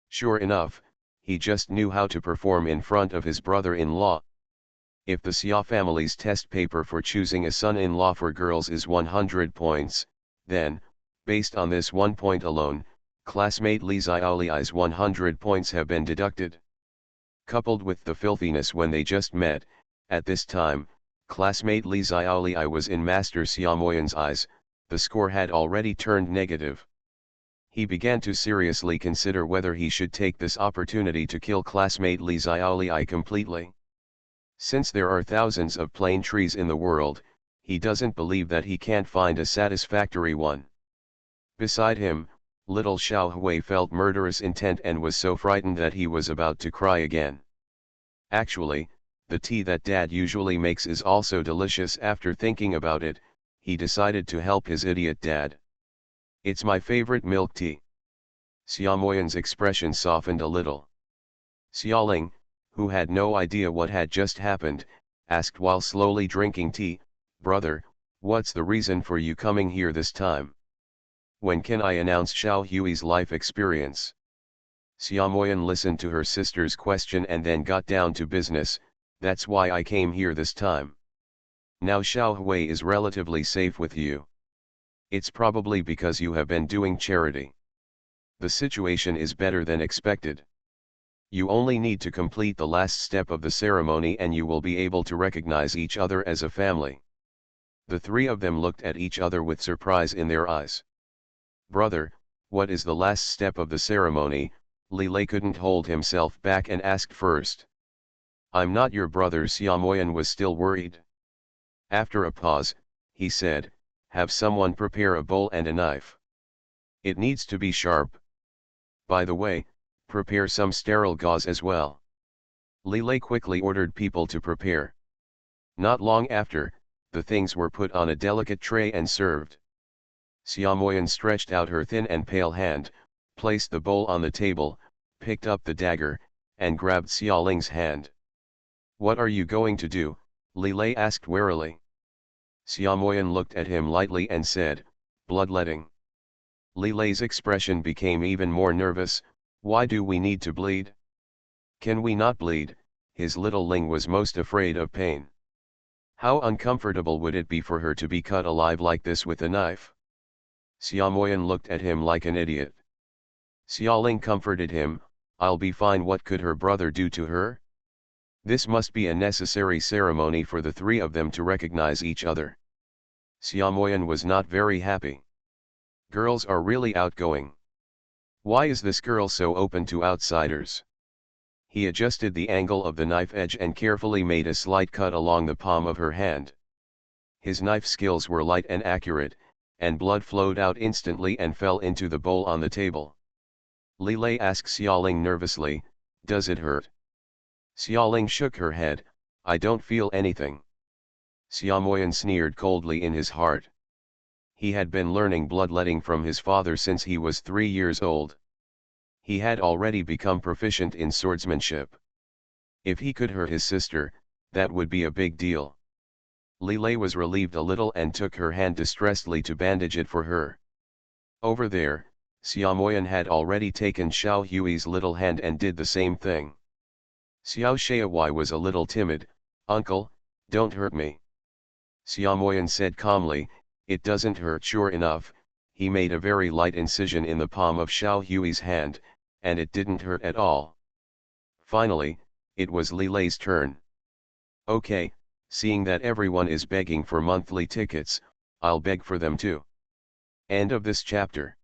Speaker 1: Sure enough, he just knew how to perform in front of his brother-in-law. If the Xia family's test paper for choosing a son-in-law for girls is 100 points, then, based on this 1 point alone, Classmate Li Xiaoli's 100 points have been deducted. Coupled with the filthiness when they just met, at this time, classmate Li Xiaoli was in Master Xiaomoyan's eyes, the score had already turned negative. He began to seriously consider whether he should take this opportunity to kill classmate Li Xiaoli completely. Since there are thousands of plane trees in the world, he doesn't believe that he can't find a satisfactory one. Beside him, little Xiao Hui felt murderous intent and was so frightened that he was about to cry again. Actually, the tea that Dad usually makes is also delicious. After thinking about it, he decided to help his idiot dad. It's my favorite milk tea. Xiaomoyan's expression softened a little. Xiaoling, who had no idea what had just happened, asked while slowly drinking tea, "Brother, what's the reason for you coming here this time? When can I announce Xiao Hui's life experience?" Xiaomoyan listened to her sister's question and then got down to business. "That's why I came here this time. Now Xiao Hui is relatively safe with you. It's probably because you have been doing charity. The situation is better than expected. You only need to complete the last step of the ceremony and you will be able to recognize each other as a family." The three of them looked at each other with surprise in their eyes. "Brother, what is the last step of the ceremony?" Li Lei couldn't hold himself back and asked first. "I'm not your brother." Xiaomoyan was still worried. After a pause, he said, "Have someone prepare a bowl and a knife. It needs to be sharp. By the way, prepare some sterile gauze as well." Li Lei quickly ordered people to prepare. Not long after, the things were put on a delicate tray and served. Xiaomoyan stretched out her thin and pale hand, placed the bowl on the table, picked up the dagger, and grabbed Xiaoling's hand. "What are you going to do?" Li Lei asked warily. Xiaomoyan looked at him lightly and said, "Bloodletting." Li Lei's expression became even more nervous. "Why do we need to bleed? Can we not bleed?" His little Ling was most afraid of pain. How uncomfortable would it be for her to be cut alive like this with a knife? Xiaomoyan looked at him like an idiot. Xiaoling comforted him, "I'll be fine. What could her brother do to her? This must be a necessary ceremony for the three of them to recognize each other." Xiaomoyan was not very happy. Girls are really outgoing. Why is this girl so open to outsiders? He adjusted the angle of the knife edge and carefully made a slight cut along the palm of her hand. His knife skills were light and accurate, and blood flowed out instantly and fell into the bowl on the table. Li Lei asked Xiaoling nervously, "Does it hurt?" Xiaoling shook her head, "I don't feel anything." Xiaomoyan sneered coldly in his heart. He had been learning bloodletting from his father since he was 3 years old. He had already become proficient in swordsmanship. If he could hurt his sister, that would be a big deal. Li Lei was relieved a little and took her hand distressedly to bandage it for her. Over there, Xiaomoyan had already taken Xiao Hui's little hand and did the same thing. Xiao Shaowai was a little timid. "Uncle, don't hurt me." Xiaomoyan said calmly, "It doesn't hurt sure enough." He made a very light incision in the palm of Xiao Hui's hand, and it didn't hurt at all. Finally, it was Li Lei's turn. "Okay, seeing that everyone is begging for monthly tickets, I'll beg for them too." End of this chapter.